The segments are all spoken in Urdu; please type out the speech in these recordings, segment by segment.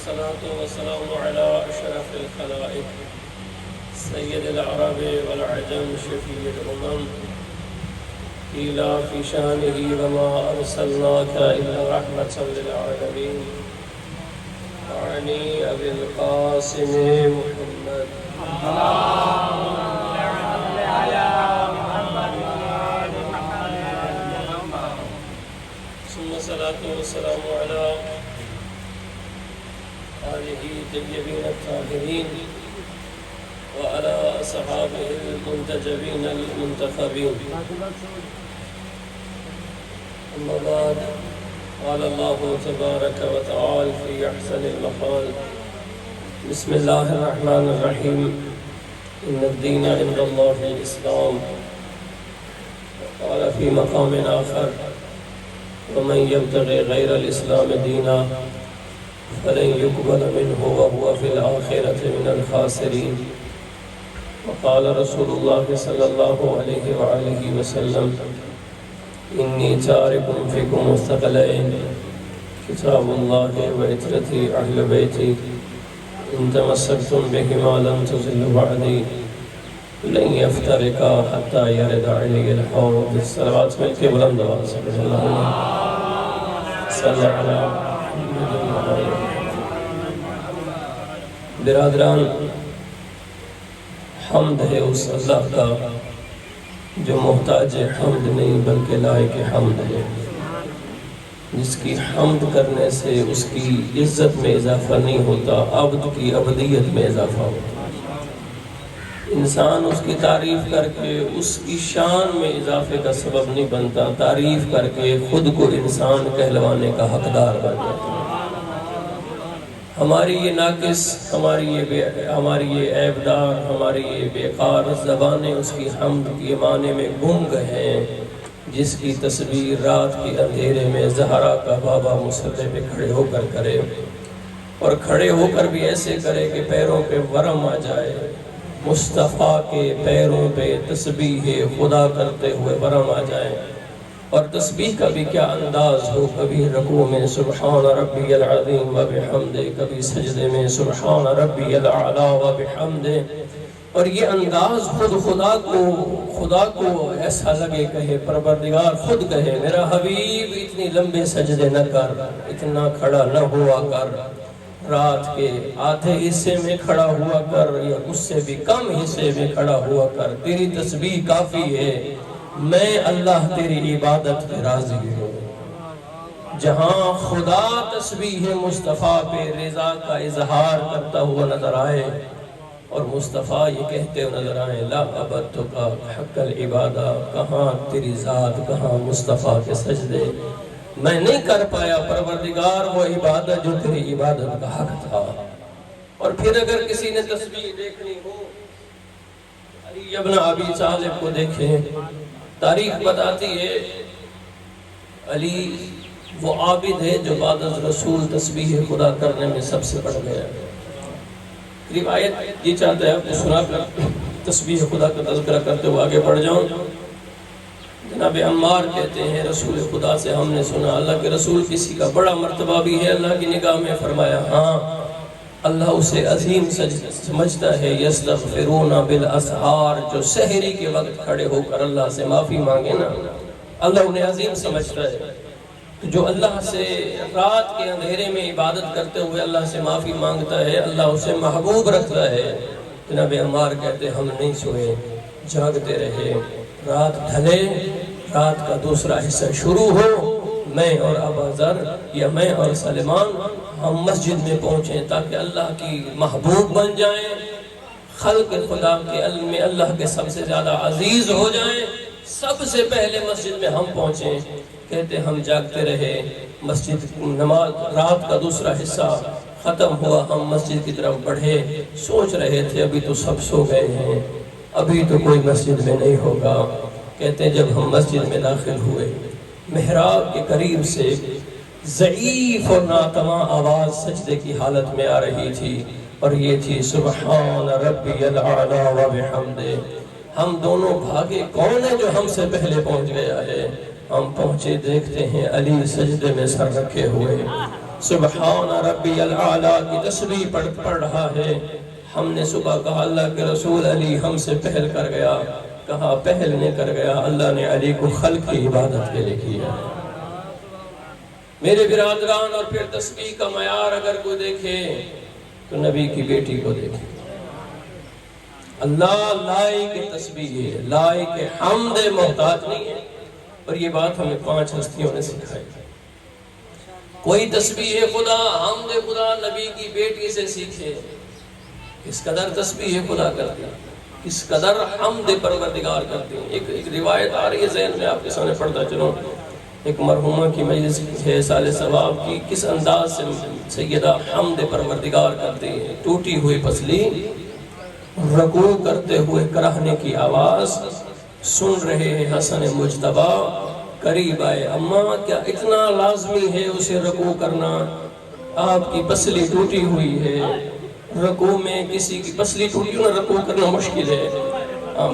والصلاة والسلام على أشرف الخلائق سيد العرب والعجم شفيع الأمم قيل في شانه وما أرسلناك إلا رحمة للعالمين وعني أبي القاسم محمد ثم الصلاة والسلام على آله الطيبين الطاهرين وعلى أصحابه المنتجبين المنتخبين. أما بعد، قال الله تبارك وتعالى في أحسن المقال: بسم الله الرحمن الرحيم إن الدين عند الله الإسلام. وقال في مقام آخر: ومن يبتغي غير الإسلام دينا فلن يقبل منه وهو في الآخرة من الخاسرين. وقال رسول الله صلى الله عليه وآله وسلم: إني تارك فيكم الثقلين كتاب الله وعترتي أهل بيتي إن تمسكتم بهما لن تضلوا بعدي لن يفترقا حتى يرد علي الحوض. الصلوات مل کے بلند آواز سے اللہم صلی علی محمد وعلی محمد. برادران، حمد ہے اس اللہ کا جو محتاج حمد نہیں بلکہ لائق حمد ہے، جس کی حمد کرنے سے اس کی عزت میں اضافہ نہیں ہوتا، عبد کی عبدیت میں اضافہ ہوتا. انسان اس کی تعریف کر کے اس کی شان میں اضافے کا سبب نہیں بنتا، تعریف کر کے خود کو انسان کہلوانے کا حقدار بن جاتا. ہماری یہ ناقص، ہماری یہ عیبدار، ہماری یہ بیکار زبانیں اس کی حمد کے معنی میں گم گئے ہیں. جس کی تصویر رات کے اندھیرے میں زہرا کا بابا مصلی پہ کھڑے ہو کر کرے، اور کھڑے ہو کر بھی ایسے کرے کہ پیروں پہ ورم آ جائے. مصطفیٰ کے پیروں پہ تسبیح خدا کرتے ہوئے ورم آ جائے. اور تسبیح کا بھی کیا انداز ہو، کبھی رکوع میں سبحان ربی العظیم و بحمدہ، کبھی سجدے میں سبحان ربی الاعلی و بحمدہ. اور یہ انداز خود خدا کو ایسا لگے، کہے پروردگار خود کہے میرا حبیب اتنی لمبے سجدے نہ کر، اتنا کھڑا نہ ہوا کر، رات کے آدھے حصے میں کھڑا ہوا کر یا اس سے بھی کم حصے میں کھڑا ہوا کر. تیری تسبیح کافی ہے، میں اللہ تیری عبادت پہ راضی ہوں. جہاں خدا تسبیح مصطفیٰ پہ رضا کا اظہار کرتا ہوا نظر آئے اور مصطفیٰ یہ کہتے ہوئے نظر آئے لا عبدتک حق العبادہ، کہاں تیری ذات، کہاں مصطفیٰ کے سجدے، میں نہیں کر پایا پروردگار وہ عبادت جو تیری عبادت کا حق تھا. اور پھر اگر کسی نے تسبیح دیکھنی ہو، علی ابن ابی طالب کو دیکھیں. تاریخ بتاتی ہے علی وہ عابد ہے جو بعد از رسول تسبیح خدا کرنے میں سب سے بڑھ گیا. روایت یہ چاہتا ہے آپ کو سنا کر تسبیح خدا کا تذکرہ کرتے ہوئے آگے بڑھ جاؤں. جناب عمار کہتے ہیں رسول خدا سے ہم نے سنا اللہ کے رسول کسی کا بڑا مرتبہ بھی ہے اللہ کی نگاہ میں. فرمایا ہاں، اللہ اسے عظیم سمجھتا ہے. یستغفرون بالاسحار، جو سحری کے وقت کھڑے ہو کر اللہ سے معافی مانگے نا، اللہ انہیں عظیم سمجھتا ہے. جو اللہ سے رات کے اندھیرے میں عبادت کرتے ہوئے اللہ سے معافی مانگتا ہے، اللہ اسے محبوب رکھتا ہے. جناب عمار کہتے ہم نہیں سوئے، جاگتے رہے. رات ڈھلے، رات کا دوسرا حصہ شروع ہو، میں اور ابا ذر یا میں اور سلمان ہم مسجد میں پہنچیں تاکہ اللہ کی محبوب بن جائیں، خلق خدا کے علم میں اللہ کے سب سے زیادہ عزیز ہو جائیں. سب سے پہلے مسجد میں ہم پہنچیں. کہتے ہم جاگتے رہے، مسجد نماز رات کا دوسرا حصہ ختم ہوا، ہم مسجد کی طرف بڑھے. سوچ رہے تھے ابھی تو سب سو گئے ہیں، ابھی تو کوئی مسجد میں نہیں ہوگا. کہتے ہیں جب ہم مسجد میں داخل ہوئے، محراب کے قریب سے ضعیف اور ناتواں آواز سجدے کی حالت میں آ رہی تھی، اور یہ تھی سبحان ربی الاعلی و بحمدہ. ہم دونوں بھاگے، کون ہے جو ہم سے پہلے پہنچ گیا ہے؟ ہم پہنچے، دیکھتے ہیں علی سجدے میں سر رکھے ہوئے سبحان ربی الاعلیٰ کی تسبیح پڑھ رہا ہے۔ ہم نے صبح کہا اللہ کے رسول علی ہم سے پہل کر گیا، کہا پہل نہیں کر گیا، اللہ نے علی کو خلق کی عبادت کے لئے کیا۔ میرے برادران، اور پھر تسبیح کا معیار اگر کوئی دیکھے تو نبی کی بیٹی کو دیکھے۔ اللہ لائق تسبیح ہے، لائق حمد محتاج نہیں ہے، اور یہ بات ہمیں 5 ہستیوں نے سکھائی۔ کوئی تسبیح خدا، حمد خدا نبی کی بیٹی سے سیکھے، اس قدر تسبیح خدا کرتی، اس قدر حمد پروردگار کرتی۔ ایک روایت آ رہی ہے ذہن میں، آپ کے سامنے پڑھتا چلوں۔ ایک مرحومہ کی مجلس ہے سال ثواب کی، کس انداز سے سیدہ حمد پروردگار کرتی ہے۔ ٹوٹی ہوئی پسلی، رکوع کرتے ہوئے کراہنے کی آواز، سن رہے ہیں حسن مجتبی، قریب آئے اماں کیا اتنا لازمی ہے اسے رکوع کرنا؟ آپ کی پسلی ٹوٹی ہوئی ہے، رکوع میں کسی کی پسلی ٹوٹی ہوئی، رکوع کرنا مشکل ہے،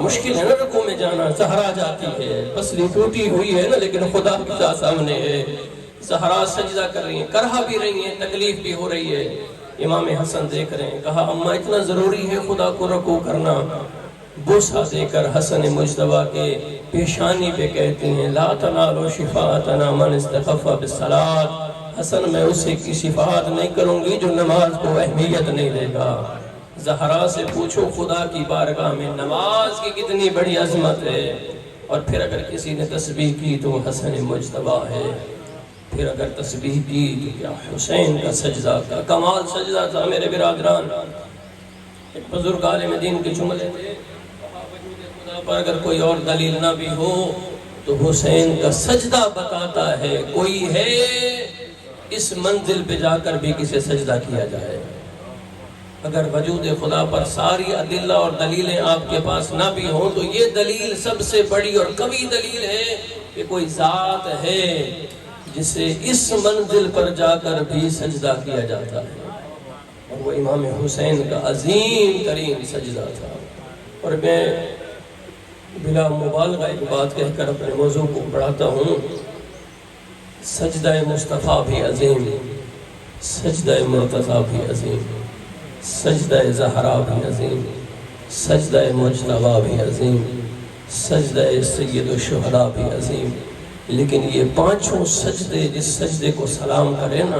مشکل ہے نا رکوع میں جانا، زہرا جاتی ہے، پسلی ٹوٹی ہوئی ہے نا، لیکن خدا کی سامنے ہے، زہرا سجدہ کر رہی ہیں، کرہا بھی رہی ہیں، تکلیف بھی ہو رہی ہے۔ امام حسن دیکھ رہے ہیں، کہا اماں اتنا ضروری ہے خدا کو رکوع کرنا؟ بوسہ دے کر حسن مجتبی کے پیشانی پہ کہتے ہیں لا تنالوا شفاعتنا من استخف بالصلاۃ، حسن میں اسے کی شفاعت نہیں کروں گی جو نماز کو اہمیت نہیں دے گا۔ زہرا سے پوچھو خدا کی بارگاہ میں نماز کی کتنی بڑی عظمت ہے، اور پھر اگر کسی نے تسبیح کی تو حسن مجتبی ہے، پھر اگر تسبیح کی تو کیا حسین کا سجدہ کا کمال سجدہ تھا۔ میرے برادران، ایک بزرگ عالم دین کے جملے تھے، خدا پر اگر کوئی اور دلیل نہ بھی ہو تو حسین کا سجدہ بتاتا ہے، کوئی ہے اس منزل پہ جا کر بھی کسے سجدہ کیا جائے۔ اگر وجود خدا پر ساری ادلہ اور دلیلیں آپ کے پاس نہ بھی ہوں تو یہ دلیل سب سے بڑی اور قوی دلیل ہے کہ کوئی ذات ہے جسے اس منزل پر جا کر بھی سجدہ کیا جاتا ہے، اور وہ امام حسین کا عظیم ترین سجدہ تھا۔ اور میں بلا مبالغہ ایک بات کہہ کر اپنے موضوع کو بڑھاتا ہوں، سجدہ مصطفیٰ بھی عظیم، سجدہ مرتضیٰ بھی عظیم، سجدہ زہرا بھی عظیم، سجدہ مجتبی بھی عظیم، سجدہ سید الشہداء بھی عظیم، لیکن یہ 5 سجدے جس سجدے کو سلام کرے نا،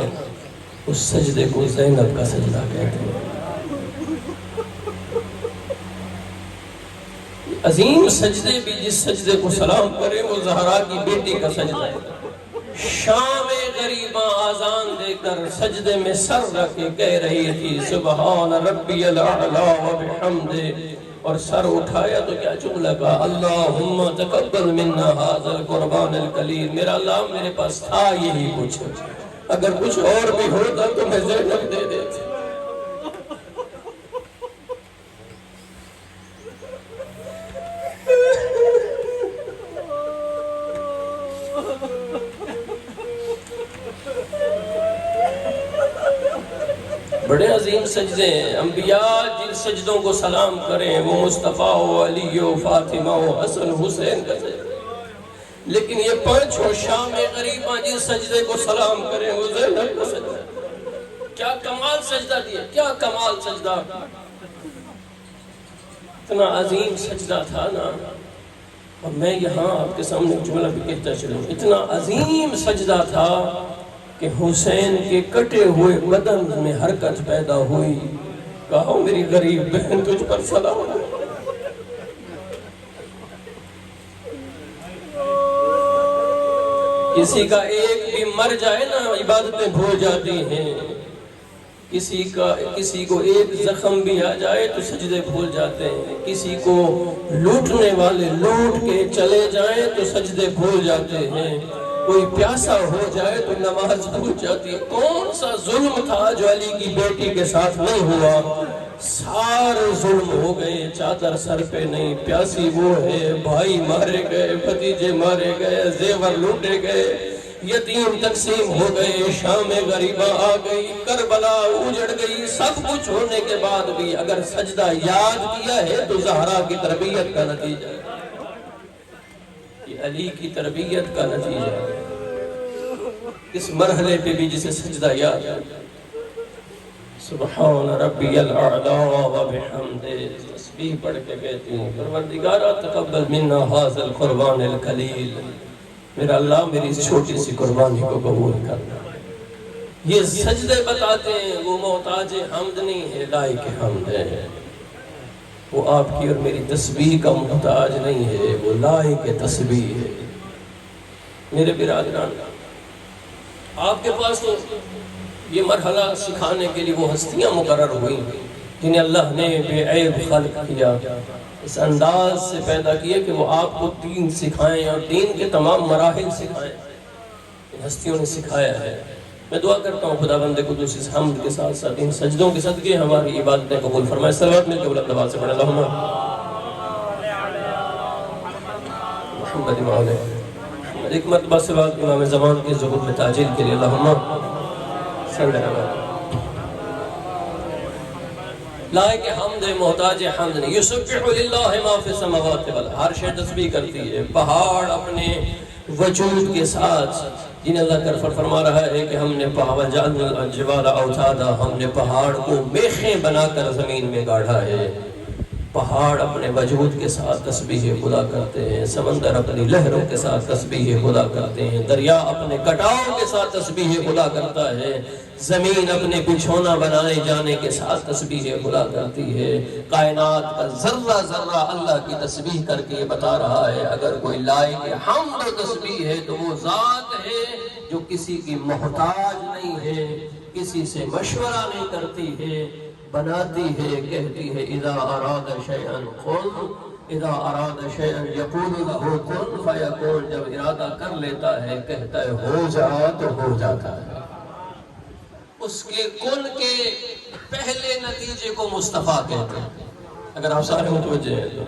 اس سجدے کو زینب کا سجدہ کہتے ہیں۔ عظیم سجدے بھی جس سجدے کو سلام کرے وہ زہرا کی بیٹی کا سجدہ ہے۔ شام غریباں آذان دے کر سجدے میں سر رکھ کے کہہ رہی تھی سبحان ربی الاعلیٰ وبحمدہ، اور سر اٹھایا تو کیا جملہ کہا اللہم تقبل منا ھذا القربان القلیل، میرا اللہ میرے پاس تھا یہی کچھ، اگر کچھ اور بھی ہوتا تو میں زینب دے دیتی۔ بڑے عظیم سجدے ہیں، انبیاء جن سجدوں کو سلام کریں وہ مصطفیٰ و علی و فاطمہ و حسن حسین کا سجدہ، لیکن یہ 5 شام غریباں جن سجدے کو سلام کریں وہ زینب کا سجدہ۔ کیا کمال سجدہ دیا، کیا کمال سجدہ، اتنا عظیم سجدہ تھا نا۔ اور میں یہاں آپ کے سامنے جملہ بھی کہتا چلوں، اتنا عظیم سجدہ تھا کہ حسین کے کٹے ہوئے بدن میں حرکت پیدا ہوئی، کہا میری غریب بہن تجھ پر سلام۔ کسی کا ایک بھی مر جائے نا عبادتیں بھول جاتی ہیں، کسی کو ایک زخم بھی آ جائے تو سجدے بھول جاتے ہیں، کسی کو لوٹنے والے لوٹ کے چلے جائیں تو سجدے بھول جاتے ہیں، کوئی پیاسا ہو جائے تو نماز بھول جاتی ہے۔ کون سا ظلم تھا جو علی کی بیٹی کے ساتھ نہیں ہوا؟ سارے ظلم ہو گئے، چادر سر پہ نہیں، پیاسی وہ ہے، بھائی مارے گئے، بھتیجے مارے گئے، زیور لوٹے گئے، یتیم تقسیم ہو گئے، شام غریبہ آ گئی، کربلا اجڑ گئی، سب کچھ ہونے کے بعد بھی اگر سجدہ یاد کیا ہے تو زہرا کی تربیت کا نتیجہ ہے، علی کی تربیت کا نتیجہ ہے۔ اس مرحلے پہ بھی جسے سجدہ یاد ہے، سبحان ربی الاعلی و بحمدہ، تسبیح پڑھ کے کہتی ہوں پروردگارا تقبل منا ھذا القربان القلیل، میرا اللہ میری اس چھوٹی سی قربانی کو قبول کرنا۔ یہ سجدے بتاتے ہیں وہ محتاج حمد نہیں ہے، لائق حمد ہے، وہ آپ کی اور میری تسبیح کا محتاج نہیں ہے، وہ لائق تسبیح ہے۔ میرے برادران، آپ کے پاس تو یہ مرحلہ سکھانے کے لیے وہ ہستیاں مقرر ہوئی جنہیں اللہ نے بے عیب خلق کیا، اس انداز سے پیدا کیا کہ وہ آپ کو دین سکھائیں اور دین کے تمام مراحل سکھائیں۔ ان ہستیوں نے سکھایا ہے۔ میں دعا کرتا ہوں خدا بندے قدوس اس حمد کے ساتھ ساتھ ان سجدوں کے صدقے ہماری عبادتیں قبول فرمائے۔ صلوات مل کے بلند آواز سے پڑھیں، اللہم محمد وعلیہ محمد۔ ایک مرتبہ سے بعد امام زمان کے ظہور میں تاجیل کے لیے اللہم صلی اللہ علیہ لائق حمد محتاج حمد نہیں۔ یسبح للہ ما فی السماوات والارض، ہر شے تسبیح کرتی ہے، پہاڑ اپنے وجود کے ساتھ، جنہیں اللہ تعالیٰ فرما رہا ہے کہ ہم نے وَجَعَلْنَا الْجِبَالَ أَوْتَادًا، ہم نے پہاڑ کو میخیں بنا کر زمین میں گاڑا ہے۔ پہاڑ اپنے وجود کے ساتھ تسبیح خدا کرتے ہیں، سمندر اپنی لہروں کے ساتھ تسبیح خدا کرتے ہیں، دریا اپنے کٹاؤں کے ساتھ تسبیح خدا کرتا ہے، زمین اپنے بچھونا بنائے جانے کے ساتھ تسبیح خدا کرتی ہے۔ کائنات کا ذرہ ذرہ اللہ کی تسبیح کر کے یہ بتا رہا ہے اگر کوئی لائق حمد و تسبیح ہے تو وہ ذات ہے جو کسی کی محتاج نہیں ہے، کسی سے مشورہ نہیں کرتی ہے، بناتی ہے، کہتی ہے اذا اراد شیئا کن، اذا اراد شیئا یقول له کن فیکون، جب ارادہ کر لیتا ہے کہتا ہے ہو جا تو ہو جاتا ہے۔ اس کے کن کے پہلے نتیجے کو مصطفیٰ کہتے ہیں، اگر آپ سارے متوجہ ہیں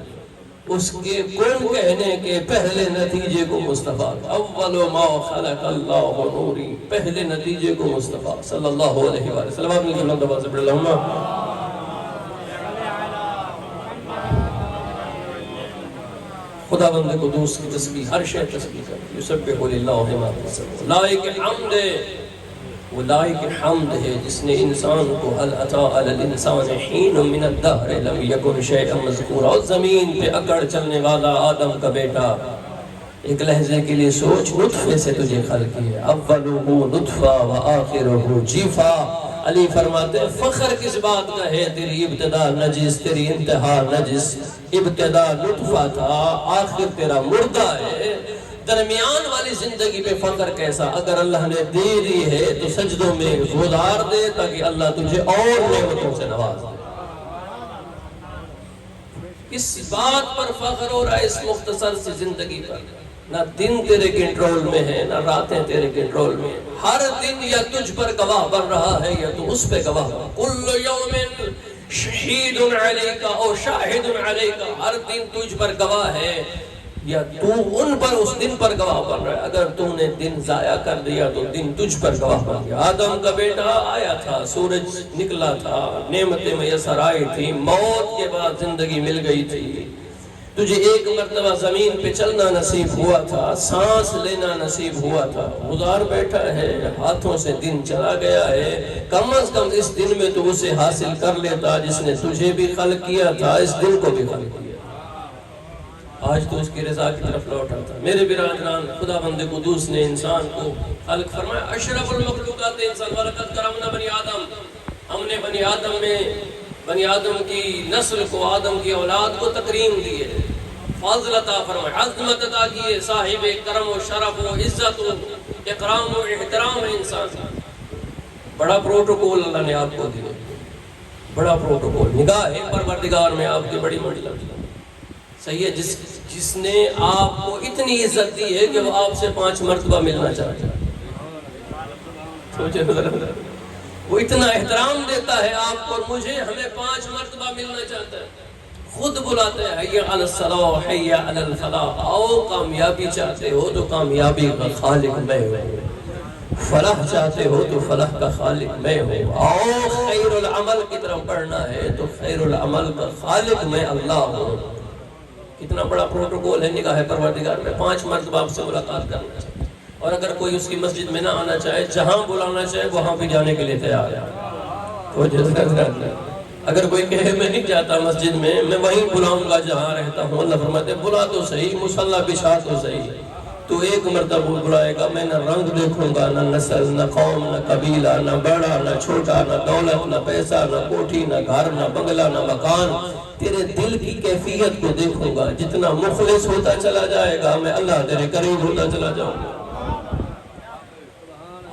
تو اس کے کن کہنے کے پہلے نتیجے کو مصطفیٰ، اول ما خلق اللہ نوری، پہلے نتیجے کو مصطفیٰ صلی اللہ علیہ وآلہ وسلم۔ آپ نے جملہ دبا سے پڑھ لہم خدا بند قدوس کی تسبیح، ہر شے تسبیح کرتی ہے، یسبح للہ ما فی السماوات، لائق حمد ہے، وہ لائق حمد ہے جس نے انسان کو هل اتی علی الانسان حین من الدہر لم یکن شیئا مذکورا، اور زمین پہ اکڑ چلنے والا آدم کا بیٹا، ایک لحظے کے لیے سوچ، نطفے سے تجھے خلق کیا، اولہ نطفہ و آخرہ جیفا۔ علی فرماتے ہیں فخر کس بات کا ہے، تیری ابتدا نجس، تیری انتہا نجس، ابتدا نطفہ تھا، آخر تیرا مردہ ہے، درمیان والی زندگی پہ فخر کیسا؟ اگر اللہ نے دے دی ہے تو سجدوں میں گزار دے تاکہ اللہ تجھے اور نعمتوں سے نواز دے۔ اس بات پر فخر ہو رہا ہے اس مختصر سی زندگی پر، نہ دن تیرے کنٹرول میں ہے نہ راتیں تیرے کنٹرول میں، ہر دن یا تجھ پر گواہ بن رہا ہے یا تو اس پہ گواہ بن، کل یوم شہید علیک او شاہد علیک، ہر دن تجھ پر گواہ ہے یا تو ان پر اس دن پر گواہ بن رہا ہے۔ اگر تو نے دن ضائع کر دیا تو دن تجھ پر گواہ بن گیا۔ آدم کا بیٹا آیا تھا، سورج نکلا تھا، نعمتیں میسر آئی تھی، موت کے بعد زندگی مل گئی تھی، تجھے ایک مرتبہ زمین پہ چلنا نصیب ہوا تھا، سانس لینا نصیب ہوا تھا، گزار بیٹھا ہے، ہاتھوں سے دن چلا گیا ہے، کم از کم اس دن میں تو اسے حاصل کر لیتا جس نے تجھے بھی خلق کیا تھا، اس دن کو بھی خلق کیا۔ آج تو اس کی رضا کی طرف لوٹ آتا۔ میرے برادران، خدا بند قدوس نے انسان کو خلق فرمایا، اشرف المخلوقات انسان، وَلَقَدْ كَرَّمْنَا بَنِي آدم، ہم نے بنی آدم میں بنی آدم کی نسل کو، آدم کی اولاد کو تکریم دی ہے، فضل عطا فرمایا، عظمت عطا کی ہے، صاحب کرم و شرف و عزت و اکرام و احترام ہے انسان۔ بڑا پروٹوکول اللہ نے آپ کو دیا، بڑا پروٹوکول، نگاہ پروردگار میں آپ کی بڑی منزلت ہے، صحیح ہے، جس نے آپ کو اتنی عزت دی ہے کہ وہ آپ سے 5 مرتبہ ملنا چاہتا ہے، سوچے وہ اتنا احترام دیتا ہے آپ کو اور مجھے، ہمیں 5 مرتبہ ملنا چاہتا ہے، خود بلاتے ہیں حی علی الصلاح حی علی الفلاح، آؤ کامیابی چاہتے ہو تو کامیابی کا خالق میں ہوں، فلاح چاہتے ہو تو فلاح کا خالق میں ہوں، آؤ خیر العمل کی طرف بڑھنا ہے تو خیر العمل کا خالق میں اللہ ہوں۔ کتنا بڑا پروٹوکول ہے نگاہ پروردگار میں، 5 مرتبہ آپ سے ملاقات کرنا چاہتے ہیں، اور اگر کوئی اس کی مسجد میں نہ آنا چاہے، جہاں بلانا چاہے وہاں بھی جانے کے لیے تیار ہے۔ تو اگر کوئی کہے میں نہیں جاتا مسجد میں وہیں بلاؤں گا جہاں رہتا ہوں، اللہ فرماتے بلا تو صحیح، مصلی بچھا تو صحیح، تو ایک مرتبہ بلائے گا، میں نہ رنگ دیکھوں گا، نہ نسل، نہ قوم، نہ قبیلہ، نہ بڑا، نہ چھوٹا، نہ دولت، نہ پیسہ، نہ کوٹھی، نہ گھر، نہ بنگلہ، نہ مکان، تیرے دل کی کیفیت کو دیکھوں گا۔ جتنا مخلص ہوتا چلا جائے گا میں اللہ تیرے قریب ہوتا چلا جاؤں گا۔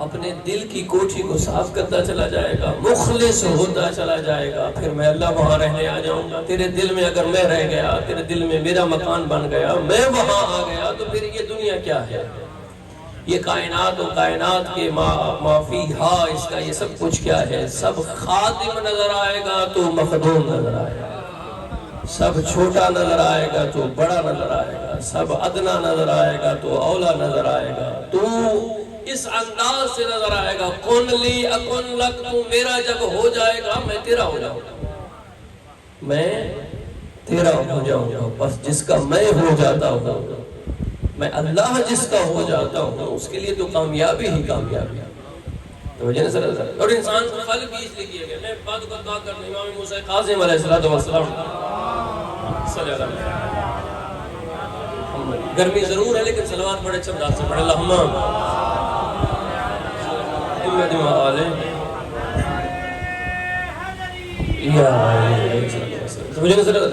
اپنے دل کی کوٹھی کو صاف کرتا چلا جائے گا، مخلص ہوتا چلا جائے گا، پھر میں اللہ وہاں رہنے آ جاؤں گا۔ تیرے دل میں اگر میں رہ گیا، تیرے دل میں میرا مکان بن گیا، میں وہاں آ گیا، تو پھر یہ دنیا کیا ہے؟ یہ کائنات و کائنات کے ما فیہا، اس کا یہ سب کچھ کیا ہے؟ سب خادم نظر آئے گا تو مخدوم نظر آئے گا، سب چھوٹا نظر آئے گا تو بڑا نظر آئے گا، سب ادنا نظر آئے گا تو اولا نظر آئے گا۔ تو اس انداز سے نظر آئے گا، کن لی اکن لک، تو میرا جب ہو جائے گا میں تیرا ہو جاؤں گا، میں تیرا ہو جاؤں گا۔ بس جس کا میں ہو جاتا ہوں، میں اللہ جس کا ہو جاتا ہوں، اس کے لیے تو کامیابی ہی کامیابی ہے۔ اور انسان کو خلق بھی اس لیے کیا گیا۔ میں بات کو کہا کرنا، امام موسیٰ کاظم علیہ السلام، صلی اللہ علیہ وسلم، گرمی ضرور ہے لیکن صلوات بڑے اچھے انداز سے پڑھے، اللہم محمد و آلہ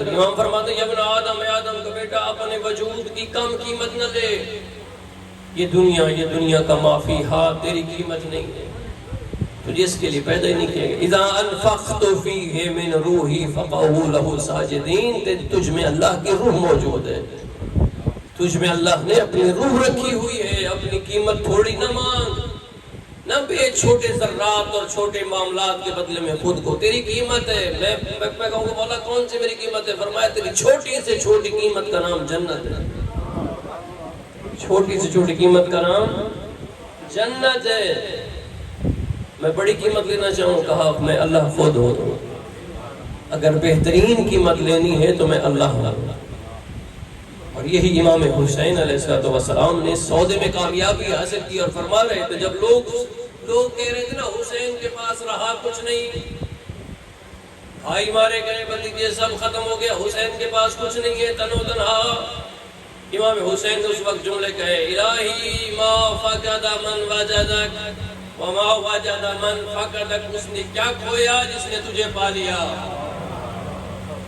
امام فرماتے ہیں، یا ابن آدم، اے آدم کا بیٹا، اپنے وجود کی کم قیمت نہ دے۔ یہ دنیا کا معافی ہاتھ تیری قیمت نہیں ہے، تجھے اس کے لیے پیدا ہی نہیں کیا گیا۔ اذا انفقت فیہ من روحی فقعوا لہ ساجدین، تجھ میں اللہ کی روح موجود ہے، تجھ میں اللہ نے اپنی روح رکھی ہوئی ہے۔ اپنی قیمت تھوڑی نہ مانگ، نہ بے چھوٹے ذرات اور چھوٹے معاملات کے بدلے میں خود کو۔ تیری قیمت ہے، میں کہوں گا مولا کون سی میری قیمت ہے؟ فرمایا تیری چھوٹی سے چھوٹی قیمت کا نام جنت ہے، چھوٹی سے چھوٹی قیمت کا نام جنت ہے۔ میں بڑی قیمت لینا چاہوں، کہا میں اللہ خود ہوں، اگر بہترین قیمت لینی ہے تو میں اللہ ہوں۔ اور یہی امام حسین علیہ السلام نے سودے میں کامیابی حاصل کی، اور فرما رہے تھے جب لوگ کہہ رہے تھے نا حسین کے پاس رہا کچھ نہیں، بھائی مارے گئے، بھتیجے سب ختم ہو گیا، حسین کے پاس کچھ نہیں ہے، تنو تنہا، امام حسین نے اس وقت جملے کہے، الہی ما فقد من وجدک وما وجد من فقدک، اس نے کیا کھویا جس نے تجھے پا لیا؟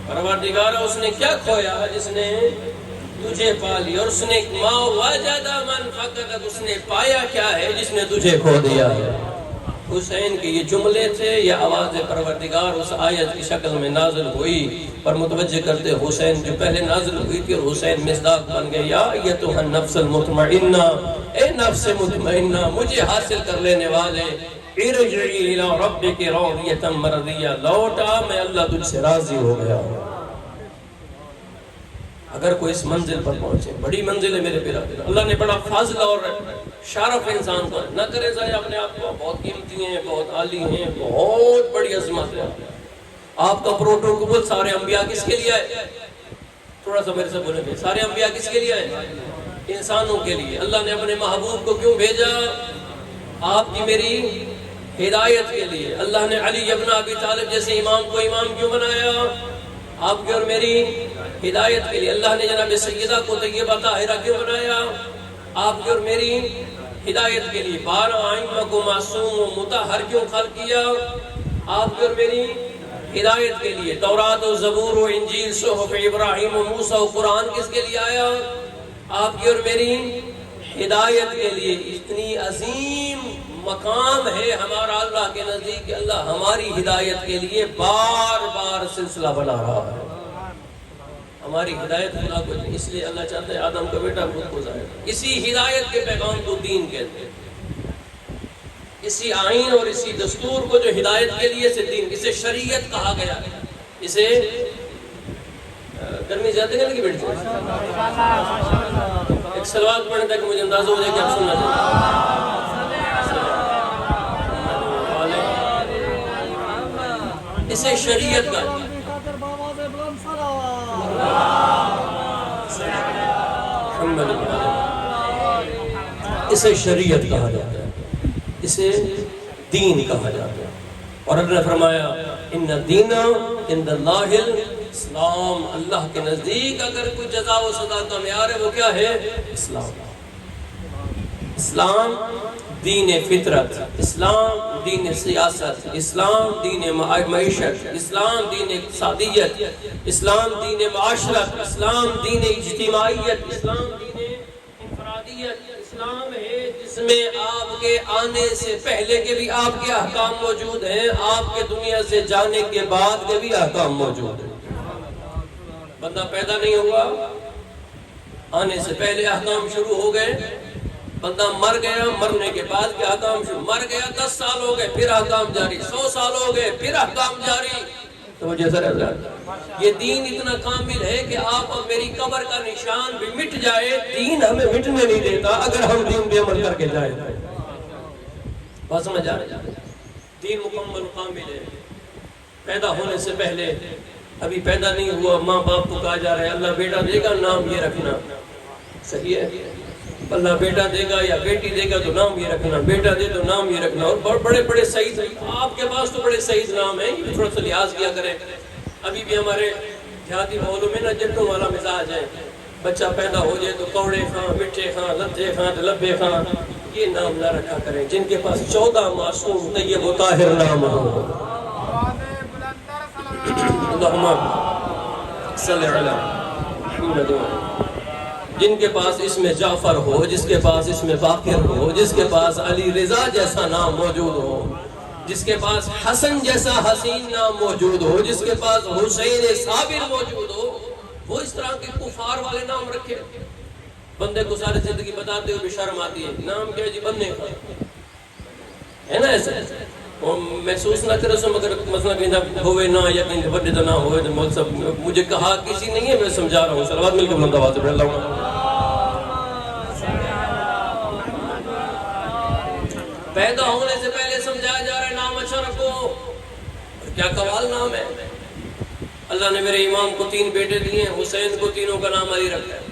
پروردگارا اس نے کیا کھویا جس نے تجھے پا لیا؟ اور اس نے ما وجد من فقدک، اس نے پایا کیا ہے جس نے تجھے کھو دیا؟ حسین کے یہ جملے تھے، یہ آواز پروردگار اس آیت کی شکل میں نازل ہوئی، پر متوجہ کرتے حسین جو پہلے نازل ہوئی تھی، اور حسین مصداق بن گئے، یا ایتھا النفس المطمئنہ، اے نفس مطمئنہ، مجھے حاصل کر لینے والے، ارجعی الی ربک راضیۃ مرضیہ، لوٹا میں اللہ تجھ سے راضی ہو گیا ہوں۔ اگر کوئی اس منزل پر پہنچے، بڑی منزل ہے میرے پیارے، اللہ نے بڑا فضل اور شرف انسان کو، نہ کرے ضائع اپنے آپ کو، بہت قیمتی ہیں، بہت عالی ہیں، بہت بڑی عظمت ہے آپ کا پروٹوکول۔ سارے انبیاء کس کے لیے آئے؟ تھوڑا سا میرے سے بولیں گے، سارے انبیاء کس کے لیے آئے؟ انسانوں کے لیے۔ اللہ نے اپنے محبوب کو کیوں بھیجا؟ آپ کی میری ہدایت کے لیے۔ اللہ نے علی ابن ابی طالب جیسے امام کو امام کیوں بنایا؟ آپ کی اور میری ہدایت کے لیے۔ اللہ نے جناب سیدہ کو طیبہ طاہرہ کیوں بنایا؟ آپ کی اور میری ہدایت کے لیے۔ 12 ائمہ کو معصوم و مطہر کیوں خلق کیا؟ آپ کی اور میری ہدایت کے لیے۔ تورات و زبور و انجیل، صحف ابراہیم و موسیٰ و قرآن کس کے لیے آیا؟ آپ کی اور میری ہدایت کے لیے۔ اتنی عظیم مقام ہے ہمارا اللہ کے نزدیک کہ اللہ ہماری ہدایت کے لیے بار بار سلسلہ بنا رہا ہے۔ ہماری ہدایت خدا کو، اس لیے اللہ چاہتا ہے آدم کا بیٹا خود کو ظاہر، اسی ہدایت کے پیغام کو دین کہتے ہیں، اسی آئین اور اسی دستور کو جو ہدایت کے لیے سے دین، اسے شریعت کہا گیا ہے۔ اسے گرمی زیادہ کرنے کی بیٹی ایک صلوات پڑھنے تک مجھے اندازہ ہو جائے کہ آپ سننا چاہتے اسے شریعت کا اسے شریعت کہا جاتا ہے، اسے دین کہا جاتا ہے۔ اور اللہ نے فرمایا ان الدین عند اللہ الاسلام، اللہ کے نزدیک اگر کوئی جزا و سزا کا معیار ہے وہ کیا ہے؟ اسلام۔ اسلام دین فطرت، اسلام دین سیاست، اسلام دین معیشت، اسلام دین اقتصادیت، اسلام دین معاشرت، اسلام دین اجتماعیت، اسلام دین انفرادیت، اسلام ہے جس میں آپ کے آنے سے پہلے کے بھی آپ کے احکام موجود ہیں، آپ کے دنیا سے جانے کے بعد کے بھی احکام موجود ہیں۔ بندہ پیدا نہیں ہوا، آنے سے پہلے احکام شروع ہو گئے، بندہ مر گیا، مرنے کے بعد کے احکام شروع، مر گیا 10 سال ہو گئے پھر احکام جاری، 100 سال ہو گئے پھر احکام جاری۔ تو جیسا یہ دین اتنا کامل ہے کہ آپ اب میری قبر کا نشان بھی مٹ جائے، دین ہمیں مٹنے نہیں دیتا اگر ہم دین پہ عمل کر کے جائیں۔ بات سمجھ آ رہی ہے؟ دین مکمل کامل ہے۔ پیدا ہونے سے پہلے، ابھی پیدا نہیں ہوا، ماں باپ کو کہا جا رہا ہے اللہ بیٹا دے گا نام یہ رکھنا، صحیح ہے؟ اللہ بیٹا دے گا یا بیٹی دے گا تو نام یہ رکھنا، بیٹا دے تو نام یہ رکھنا۔ اور بڑے بڑے سعید، آپ کے پاس تو بڑے سعید نام ہیں، یہ تھوڑا سا لحاظ کیا کریں۔ ابھی بھی ہمارے دیہاتی ماحولوں میں نا جٹوں والا مزاج ہے، بچہ پیدا ہو جائے تو کوڑے خاں، مٹھے خاں، لدھے خاں، لبے خاں، یہ نام نہ رکھا کریں جن کے پاس 14 معصوم طیب و طاہر نام ہو۔ اللہم صلی علی محمد، جن کے پاس اس میں جعفر ہو، جس کے پاس اس میں باقر ہو، جس کے پاس علی رضا جیسا نام موجود ہو، جس کے پاس حسن جیسا حسین نام موجود ہو، جس کے پاس حسین صابر موجود ہو، وہ اس طرح کے کفار والے نام رکھے۔ بندے کو ساری زندگی بتاتے ہوئے بھی شرم آتی ہے، نام کیا جی بننے کا ہے نا، ایسا وہ محسوس نہ کرے سو، مگر مثلا کہیں ہوئے نہ یا کہیں بڑے تو نہ ہوئے تو مول سب مجھے کہا کسی نہیں ہے، میں سمجھا رہا ہوں۔ صلوات مل کے بلند آواز سے پڑھ اللہ ہوں۔ پیدا ہونے سے پہلے سمجھایا جا رہا ہے نام اچھا رکھو، کیا قوال نام ہے۔ اللہ نے میرے امام کو 3 بیٹے دیے ہیں، حسین کو تینوں کا نام علی رکھا ہے۔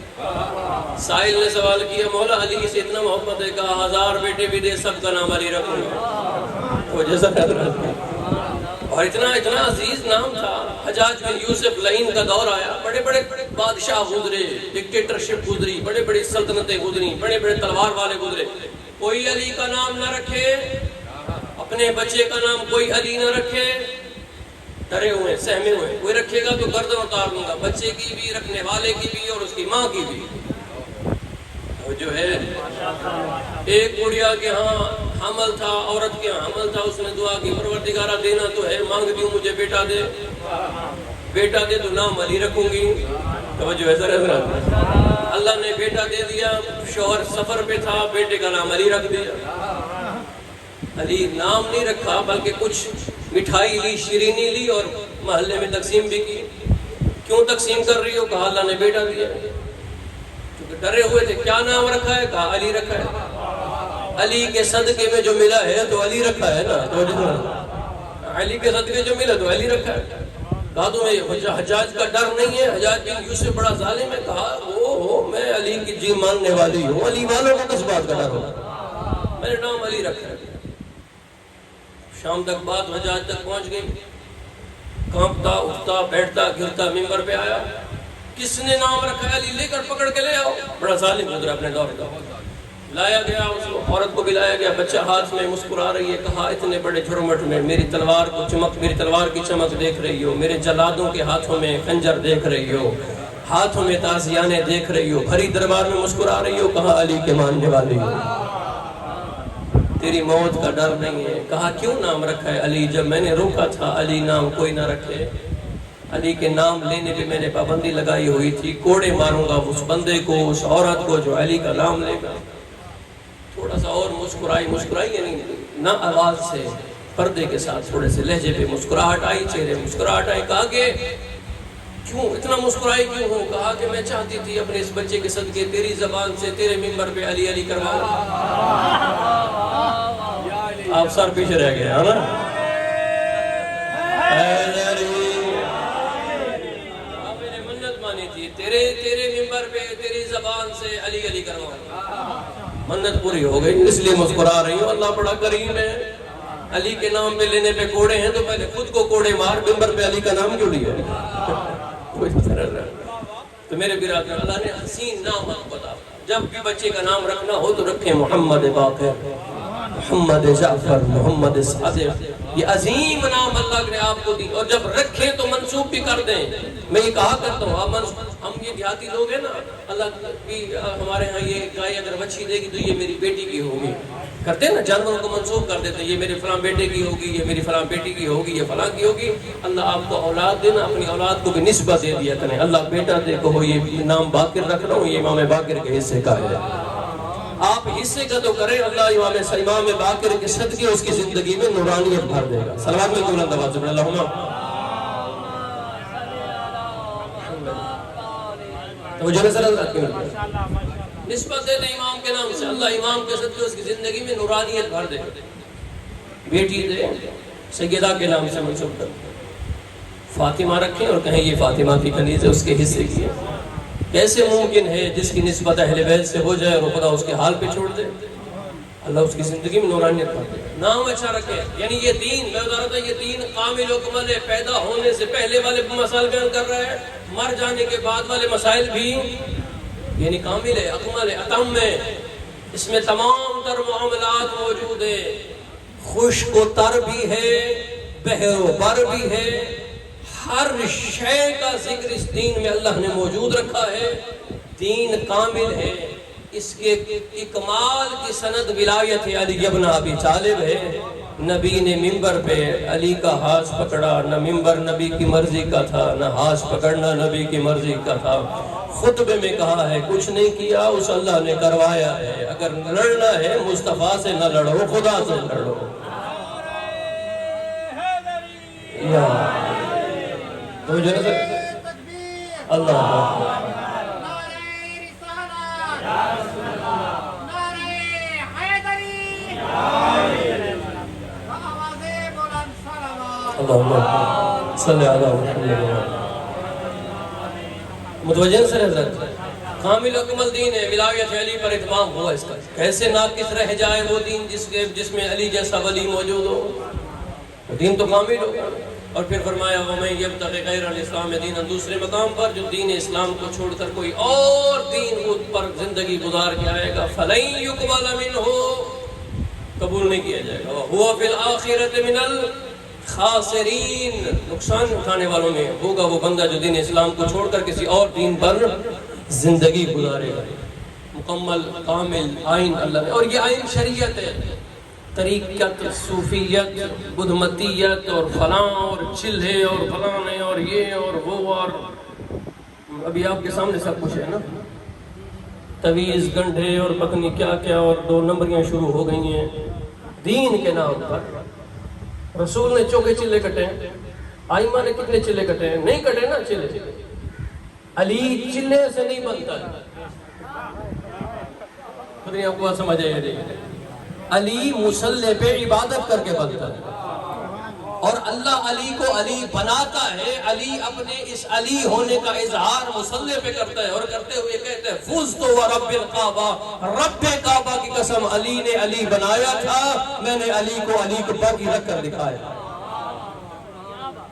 سائل نے سوال کیا مولا علی سے اتنا محبت ہے، کہا 1000 بیٹے بھی دے سب کا نام علی رکھوں گا۔ وہ جیسا اور اتنا عزیز نام تھا۔ حجاج بن یوسف لعین کا دور آیا، بڑے بڑے بادشاہ گزرے، ڈکٹیٹرشپ گزری، بڑے بڑی سلطنتیں گزری، بڑے بڑے تلوار والے گزرے، کوئی علی کا نام نہ رکھے، اپنے بچے کا نام کوئی علی نہ رکھے، ڈرے ہوئے سہمے ہوئے، کوئی رکھے گا تو گردن اتار دوں گا، بچے کی بھی، رکھنے والے کی بھی اور اس کی ماں کی بھی۔ وہ جو ہے ایک گڑیا کے ہاں حمل تھا، عورت کے ہاں حمل تھا، اس نے دعا کی پروردگارہ دینا تو ہے، مانگتی ہوں مجھے بیٹا دے، بیٹا دے تو نام علی رکھوں گی۔ توجہ ہے ذرا، اللہ نے بیٹا دے دیا، شوہر سفر پہ تھا، بیٹے کا نام علی رکھ دیا۔ علی نام نہیں رکھا بلکہ کچھ مٹھائی لی، شیرینی لی اور محلے میں تقسیم بھی کی۔ کیوں تقسیم کر رہی ہو؟ کہا اللہ نے بیٹا دیا۔ ڈرے ہوئے تھے، کیا نام رکھا ہے؟ کہا علی رکھا ہے۔ علی کے صدقے میں جو ملا ہے تو علی رکھا ہے نا، تو علی کے صدقے جو ملا تو علی رکھا ہے۔ کہا تمہیں حجاج کا ڈر نہیں ہے؟ حجاج بن یوسف بڑا ظالم ہے۔ کہا میں علی کی جی ماننے والی ہوں، علی والوں کو کس بات کا ڈر ہوگا، میں نے نام علی رکھا ہے۔ شام تک بات حجاج تک پہنچ گئی، کانپتا اٹھتا بیٹھتا گرتا ممبر پہ آیا، کس نے نام رکھا ہے؟ علی، لے کر پکڑ کے لے آؤ۔ بڑا ظالم گزرا اپنے دور کا، لایا گیا، اس عورت کو بھی لایا گیا، بچہ ہاتھ میں مسکرا رہی ہے۔ کہا اتنے بڑے جھرمٹ میں میری تلوار کو چمک، میری تلوار کی چمک دیکھ رہی ہو، میرے جلادوں کے ہاتھوں میں خنجر دیکھ رہی ہو، ہاتھوں میں تازیانے دیکھ رہی ہو، بھری دربار میں مسکرا رہی ہو۔ کہا علی کے ماننے والی ہو، تیری موت کا ڈر نہیں ہے۔ کہا کیوں نام رکھا ہے علی؟ جب میں نے روکا تھا علی نام کوئی نہ رکھے، علی کے نام لینے پہ میں نے پابندی لگائی ہوئی تھی، کوڑے ماروں گا اس بندے کو، اس عورت کو جو علی کا نام لے گا۔ تھوڑا سا اور مسکرائی یعنی نہ آواز سے، پردے کے ساتھ تھوڑے سے لہجے پہ مسکراہٹ آئی، چہرے مسکراہٹ آئی۔ کہا کہ کیوں اتنا مسکرائی کیوں ہو؟ کہا کہ میں چاہتی تھی اپنے اس بچے کے صدقے تیری زبان سے تیرے ممبر پہ علی علی کرواؤں۔ آپ سر پیچھے رہ گئے، ہے نا؟ میں نے منت مانی تھی تیرے ممبر پہ تیری زبان سے علی علی کرواؤں۔ منت پوری ہو گئی اس لیے مسکرا رہی ہوں. اللہ بڑا کریم ہے. علی کے نام پہ لینے پہ کوڑے ہیں تو پہلے خود کو کوڑے مار, ممبر پہ علی کا نام کیوں لیا؟ تو میرے برادر, اللہ نے حسین نام بتا, جب بھی بچے کا نام رکھنا ہو تو رکھیں محمد باقر, محمد جعفر, محمد صادق. یہ عظیم نام اللہ نے آپ کو دی, اور جب رکھیں تو منسوب بھی کر دیں. میں یہ کہا کرتا ہوں, ہم یہ دیہاتی لوگ ہیں نا, اللہ بھی ہمارے ہاں یہ گائے اگر بچی دے گی تو یہ میری بیٹی کی ہوگی کرتے ہیں نا, جانوروں کو منسوب کر دیتے ہیں, یہ میرے فلاں بیٹے کی ہوگی, یہ میری فلاں بیٹی کی ہوگی, یہ فلاں کی ہوگی. اللہ آپ کو اولاد دینا, اپنی اولاد کو بھی نسبت دے دیا کریں. اللہ بیٹا دے کہو یہ نام باقر رکھ رہا ہوں, یہ امام باقر کے حصے کا ہے. آپ حصے کا تو کریں, اللہ امام باقر کے صدقے اس کی زندگی میں نورانیت بھر دے گا. صلوات میں بلند آواز سے اللہم تو جو نظر اللہ نسبت دے دیں امام کے نام سے, اللہ امام کے صدقے اس کی زندگی میں نورانیت بھر دے. بیٹی دے سیدہ کے نام سے منسوب کر, فاطمہ رکھیں اور کہیں یہ فاطمہ کی کنیز ہے, اس کے حصے کی ہے. کیسے ممکن ہے جس کی نسبت اہل بیت سے ہو جائے اور خدا اس کے حال پہ چھوڑ دے؟ اللہ اس کی زندگی میں نورانیت بھر دے. نام اچھا رکھے, یعنی یہ دین, میں بتا رہا تھا یہ دین کامل و کمل ہے. پیدا ہونے سے پہلے والے مسائل بیان کر رہا ہے, مر جانے کے بعد والے مسائل بھی یعنی کامل ہے, اکمل ہے, اتم ہے. اس میں تمام تر معاملات موجود ہیں, خشک و تر بھی ہے, بحر و بر بھی ہے. ہر شے کا ذکر اس دین میں اللہ نے موجود رکھا ہے. دین کامل ہے. اس کے اکمال کی سند ولایت علی ابن ابی طالب ہے. نبی نے ممبر پہ علی کا ہاتھ پکڑا, نہ ممبر نبی کی مرضی کا تھا, نہ ہاتھ پکڑنا نبی کی مرضی کا تھا. خطبے میں کہا ہے کچھ نہیں کیا, اس اللہ نے کروایا ہے. اگر لڑنا ہے مصطفیٰ سے نہ لڑو, خدا سے لڑو. یا تو جو اللہ متوجہ سے حضرت کامل و کمل دین ہے, ولایت علی پر اتمام ہوا. اس کا کیسے ناقص رہ جائے وہ دین جس میں علی جیسا ولی موجود ہو؟ دین تو کامل ہوگا. اور پھر فرمایا وَمَن يَبْتَغِ غَيْرَ الْإِسْلَامِ دِينًا, دوسرے مقام پر جو دین اسلام کو چھوڑ کر کوئی اور دین پر زندگی گزار کے آئے گا فَلَن يُقْبَلَ مِنْهُ, قبول نہیں کیا جائے گا. وَهُوَ فِي الْآخِرَةِ مِنَ الْخَاسِرِينَ, نقصان اٹھانے والوں میں ہوگا وہ بندہ جو دین اسلام کو چھوڑ کر کسی اور دین پر زندگی گزارے گا. مکمل کامل آئین اللہ نے, اور یہ آئین شریعت ہے. طریقت, صوفیت, بدھمتیت اور فلاں اور چلھے اور فلاں اور یہ اور وہ, اور ابھی آپ کے سامنے سب کچھ ہے نا, تویز گنڈھے اور پتنی کیا کیا, اور 2 نمبریاں شروع ہو گئی ہیں دین کے نام پر. رسول نے چوکے چلے کٹے, آئمہ نے کتنے چلے کٹے ہیں؟ نہیں کٹے نا چلے. علی چلے سے نہیں بنتا ہے, دنیا کو سمجھ آئے. علی مصلی پہ عبادت کر کے بنتا ہے, اور اللہ علی کو علی بناتا ہے. علی اپنے اس علی ہونے کا اظہار مصلی پہ کرتا ہے, اور کرتے ہوئے کہتے ہیں فُزْتُ وَرَبِّ الْقَعْبَةِ, رب کعبہ کی قسم علی نے علی بنایا تھا, میں نے علی کو علی کے پر ہی رکھ کر دکھایا.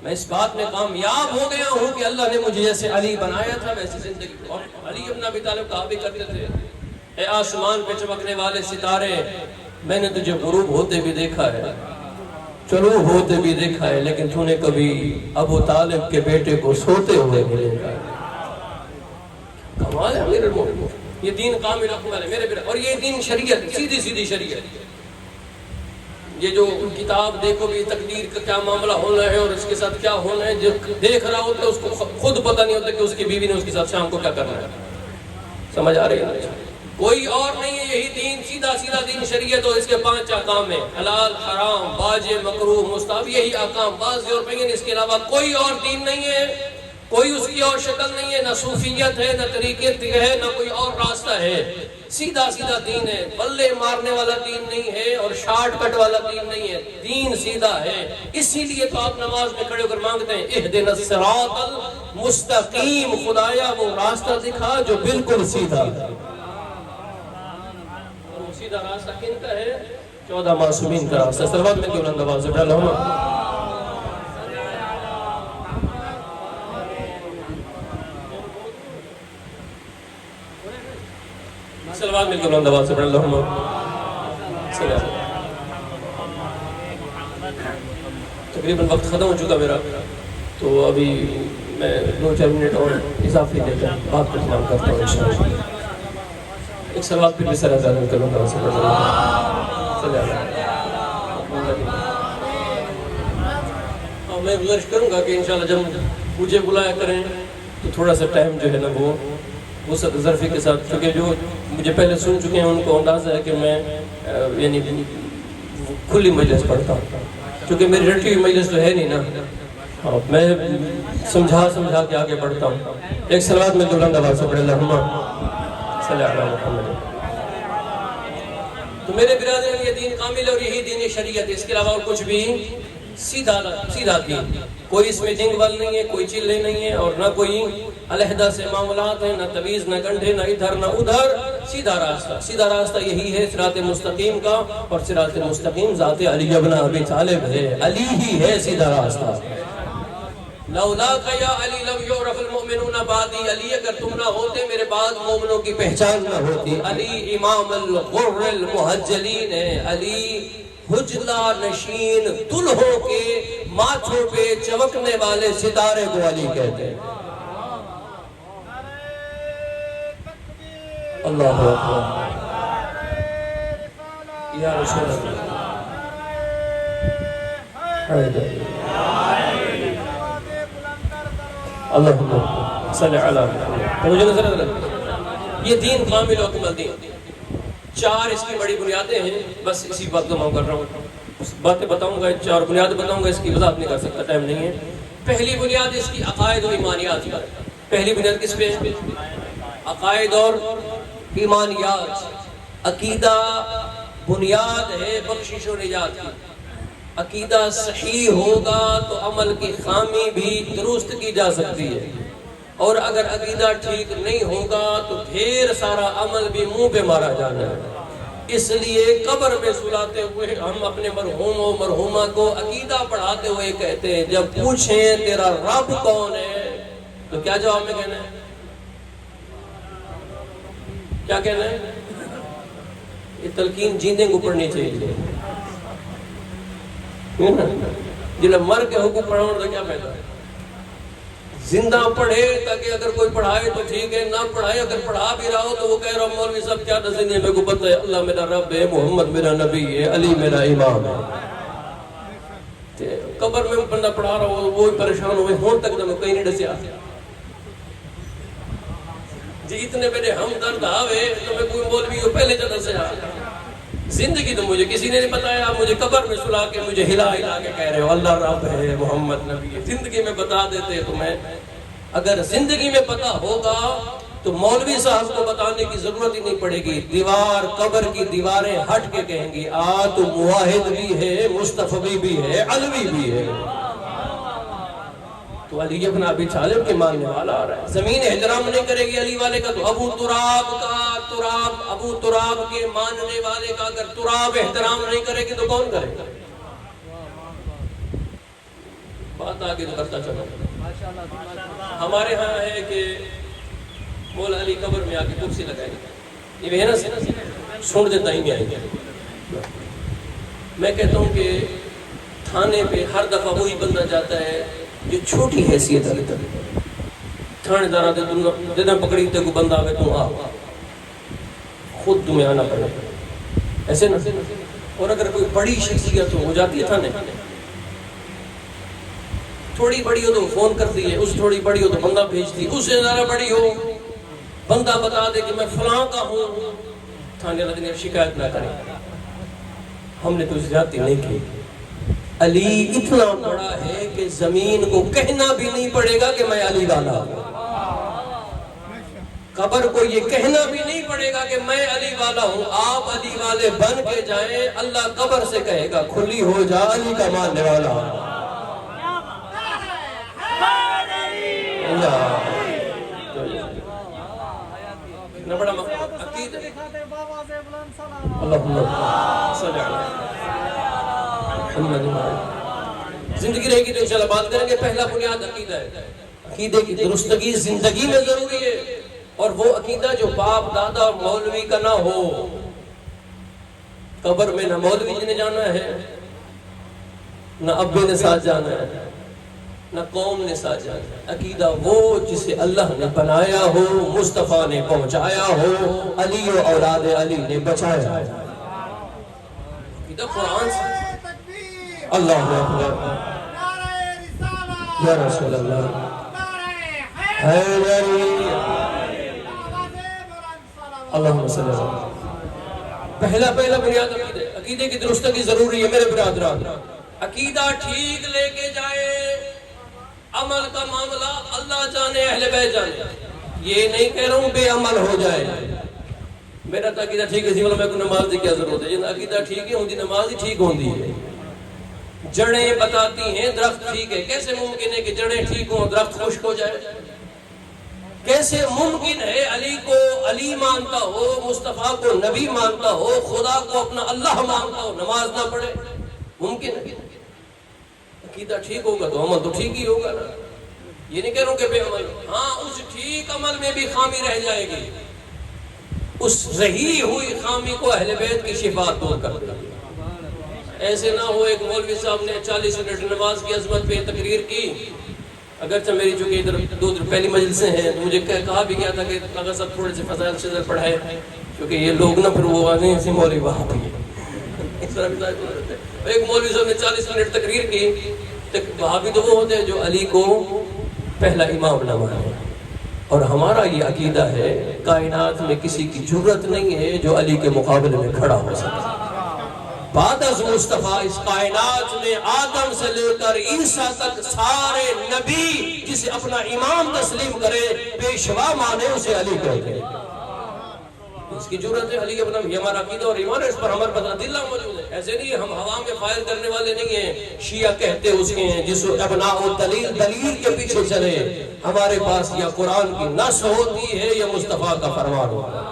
میں اس بات میں کامیاب ہو گیا ہوں کہ اللہ نے مجھے جیسے علی بنایا تھا ویسے زندگی. اور علی ابن ابی طالب کہا بھی کرتے تھے, اے آسمان پہ چمکنے والے ستارے, میں نے تجھے غروب ہوتے بھی دیکھا ہے, چلو ہوتے بھی دیکھا ہے, لیکن تو نے کبھی ابو طالب کے بیٹے کو سوتے ہوئے بھی دیکھا ہے. کمال ہے میرے مومنوں, یہ دین کامل اکمل ہے میرے. اور یہ دین شریعت, سیدھی سیدھی شریعت. یہ جو کتاب دیکھو بھی تقدیر کا کیا معاملہ ہونا ہے اور اس کے ساتھ کیا ہونا ہے, جو دیکھ رہا ہوتا ہے اس کو خود پتہ نہیں ہوتا کہ اس کی بیوی نے اس کے ساتھ شام کو کیا کرنا ہے. سمجھ آ رہی ہے؟ کوئی اور نہیں ہے, یہی دین, سیدھا سیدھا دین شریعت. اور اس کے 5 احکام ہیں, حلال, حرام, واجب, مکروہ, مستحب, یہی احکام. بعض اور بین اس کے علاوہ کوئی اور دین نہیں ہے, کوئی اس کی اور شکل نہیں ہے, نہ صوفیت ہے, نہ طریقت ہے, نہ کوئی اور راستہ ہے. سیدھا سیدھا دین ہے, بلے مارنے والا دین نہیں ہے اور شارٹ کٹ والا دین نہیں ہے. دین سیدھا ہے. اسی لیے تو آپ نماز میں کھڑے ہو کر مانگتے ہیں اہدنا الصراط المستقیم, خدایا وہ راستہ دکھا جو بالکل سیدھا ہے. سیدھا راستہ کن کا ہے؟ 14 معصومین کا راستہ. صلوات میں بلند آواز سے پڑھ لو. صلوات میں بلند آواز سے پڑھ لو. تقریباً وقت ختم ہو چکا میرا، تو ابھی میں 2-4 منٹ اور اضافی لے کر بات کو تمام کرتا ہوں انشاءاللہ. ایک صلوات پھر بھی سر ازادن کروں گا سے پڑھ اور میں گزارش کروں گا کہ انشاءاللہ جب مجھے بلایا کریں تو تھوڑا سا ٹائم جو ہے نا وہ وسعت ظرفی کے ساتھ، کیونکہ جو مجھے پہلے سن چکے ہیں ان کو اندازہ ہے کہ میں یعنی کھلی مجلس پڑھتا ہوں، کیونکہ میری رٹی ہوئی مجلس تو ہے نہیں نا، میں سمجھا کے آگے بڑھتا ہوں. ایک صلوات میں بلند آواز سے پڑھ اللہم صلی علی محمد. تو میرے برادران، یہ دین کامل اور یہی دین شریعت، اس کے علاوہ اور کچھ بھی سیدھا دین. کوئی اس میں جنگ بل نہیں ہے، کوئی چلے نہیں ہے، اور نہ کوئی علیحدہ سے معاملات ہیں، نہ تویز، نہ گنڈے، نہ ادھر نہ ادھر. سیدھا راستہ یہی ہے صراط مستقیم کا، اور صراط مستقیم ذات علی ابن ابی طالب ہے. علی ہی ہے سیدھا راستہ. لولاک یا علی لم یعرف المؤمنون بعدی. علی اگر تم نہ ہوتے میرے بعد مومنوں کی پہچان نہ ہوتی. علی امام الغر المحجلین ہے. علی حجلہ نشین دلہوں کے ماتھوں پہ چمکنے والے ستارے کو علی کہتے ہیں. اللہ اکبر یا رسول اللہ. اللہ صلی علی محمد. یہ دین کامل و اکمل دین. 4 اس کی بڑی بنیادیں ہیں. بس اسی بات کو میں کر رہا ہوں، باتیں بتاؤں گا، 4 بنیادیں بتاؤں گا. اس کی وضاحت نہیں کر سکتا، ٹائم نہیں ہے. پہلی بنیاد اس کی عقائد و ایمانیات پر. پہلی بنیاد کس پہ؟ عقائد اور ایمانیات. عقیدہ بنیاد ہے بخشش و نجات کی. عقیدہ صحیح ہوگا تو عمل کی خامی بھی درست کی جا سکتی ہے، اور اگر عقیدہ ٹھیک نہیں ہوگا تو ڈھیر سارا عمل بھی منہ پہ مارا جانا ہے. اس لیے قبر میں سلاتے ہوئے ہم اپنے مرحوم و مرحومہ کو عقیدہ پڑھاتے ہوئے کہتے ہیں جب پوچھیں تیرا رب کون ہے تو کیا جواب میں کہنا ہے؟ کیا کہنا ہے؟ یہ تلقین جیندے کو پڑھنی چاہیے. جب مر کے حکم پڑھاؤں تو کیا فائدہ؟ زندہ پڑھے تاکہ اگر کوئی پڑھائے تو ٹھیک ہے، نہ پڑھائے اگر پڑھا بھی رہا ہو تو وہ کہہ رہا ہوں مولوی صاحب کیا دسیں گے، میرے کو پتہ ہے اللہ میرا رب ہے، محمد میرا نبی ہے، علی میرا امام ہے. قبر میں بندہ پڑھا رہا ہو وہ پریشان ہوئے ہون تک تو میں کہیں نہیں ڈسیا جی اتنے میرے ہم درد آوے تو میں کوئی مولوی ہو پہلے جدہ سے زندگی تو مجھے کسی نے نہیں بتایا. مجھے قبر میں سلا کے مجھے ہلا کے کہہ رہے ہو اللہ رب ہے، محمد نبی ہے. زندگی میں بتا دیتے تو میں، اگر زندگی میں پتا ہوگا تو مولوی صاحب کو بتانے کی ضرورت ہی نہیں پڑے گی. دیوار قبر کی دیواریں ہٹ کے کہیں گی تو موحد بھی ہے، مصطفی بھی ہے، علوی بھی ہے. تو علی ابن ابی طالب کے ماننے والا آ رہا ہے. زمین احترام نہیں کرے گی علی والے کا تو ابو تراب کے ماننے والے کا اگر تراب احترام نہیں کرے گی تو کون کرے گا؟ بات آگے تو کرتا چلو. ہمارے ہاں ہے کہ مولا علی قبر میں آ کے کرسی لگائے گی، یہ ہے نا سن دیتا ہی نہیں آئیں گے. میں کہتا ہوں کہ تھانے پہ ہر دفعہ وہی بندہ جاتا ہے جو چھوٹی حیثیت ہے. تھانے دارہ دینا پکڑی تے کو بندہ آوے تو آ خود تمہیں آنا پڑے ایسے نہ. اور اگر کوئی بڑی شخصیت ہو جاتی ہے تھانے، تھوڑی بڑی ہو تو فون کرتی ہے، اس تھوڑی بڑی ہو تو بندہ بھیجتی ہے، اس سے زیادہ بڑی ہو بندہ بتا دے کہ میں فلاں کا ہوں، تھانے والے شکایت نہ کرے ہم نے تو زیادتی نہیں کی. علی اتنا بڑا ہے کہ زمین کو کہنا بھی نہیں پڑے گا کہ میں علی والا ہوں. قبر کو یہ کہنا بھی نہیں پڑے گا کہ میں علی والا ہوں. آپ علی والے بن کے جائیں، اللہ قبر سے کہے گا کھلی ہو جا علی کا ماننے والا. بڑا عقید اللہم صلی علی محمد۔ زندگی رہے گی تو انشاءاللہ بات کریں گے۔ پہلا بنیاد عقیدہ ہے۔ عقیدے کی درستگی زندگی میں ضروری ہے، اور وہ عقیدہ جو باپ دادا مولوی کا نہ ہو۔ قبر میں نہ مولوی جی نے جانا ہے، نہ ابے نے ساتھ جانا ہے، نہ قوم نے ساتھ جانا ہے۔ عقیدہ وہ جسے اللہ نے بنایا ہو، مصطفیٰ نے پہنچایا ہو، علی و اولاد علی نے بچایا ہو۔ عقیدہ قرآن سے۔ اللہ اکبر، یا رسول اللہ، حیدری، اللہم صلی اللہ۔ پہلا بنیاد عقیدے کی درستگی ضروری ہے میرے برادران۔ عقیدہ ٹھیک لے کے جائے، عمل کا معاملہ اللہ جانے، اہل بیت جانے۔ یہ نہیں کہہ رہا ہوں بے عمل ہو جائے۔ میرا تو عقیدہ ٹھیک ہے، میں کو نماز دی کیا ضرورت ہے؟ جن عقیدہ ٹھیک ہے ان کی نماز ہی ٹھیک ہوندی ہے۔ جڑیں بتاتی ہیں درخت ٹھیک ہے، کیسے ممکن ہے کہ جڑیں ٹھیک ہوں درخت خشک ہو جائے؟ کیسے ممکن ہے علی کو علی مانتا ہو، مصطفیٰ کو نبی مانتا ہو، خدا کو اپنا اللہ مانتا ہو، نماز نہ پڑھے؟ ممکن ہے؟ عقیدہ ٹھیک ہوگا تو عمل تو ٹھیک ہی ہوگا نا۔ یہ نہیں کہہ رہا ہوں کہ بے عمل، ہاں اس ٹھیک عمل میں بھی خامی رہ جائے گی، اس رہی ہوئی خامی کو اہل بیت کی شفاعت دور کر دے گی۔ ایسے نہ ہو ایک مولوی صاحب نے 40 منٹ نماز کی عظمت پہ تقریر کی، اگرچہ میری چونکہ ادھر دو پہلی مجلسیں ہیں تو مجھے کہا بھی گیا تھا کہ اگر سب تھوڑے سے فضائل شذر پڑھائے، کیونکہ یہ لوگ نہ پھر وہ آنے سے مولوی وہابی ہے، اس طرح بھی ظاہر ہوتے ہیں۔ ایک مولوی صاحب نے 40 منٹ تقریر کی، وہابی تو وہ ہوتے ہیں جو علی کو پہلا امام نہ مانے، اور ہمارا یہ عقیدہ ہے کائنات میں کسی کی جرت نہیں ہے جو علی کے مقابلے میں کھڑا ہو سکے۔ بعد از مصطفیٰ اس کائنات میں آدم سے لے کر عیسیٰ تک سارے نبی جسے اپنا امام تسلیم کرے، پیشوا مانے، اسے علی کہتے ہیں۔ اس کی جرت ہے علی اپنا، یہ ہمارا عقیدہ اور ایمان ہے، اس پر ہمارے پاس ادلہ موجود ہے۔ ایسے نہیں ہم ہوا میں فائر کرنے والے نہیں ہیں، شیعہ کہتے اس کے ہیں جس ابناء دلیل کے پیچھے چلے۔ ہمارے پاس یا قرآن کی نص ہوتی ہے یا مصطفیٰ کا فرمان ہوتا ہے۔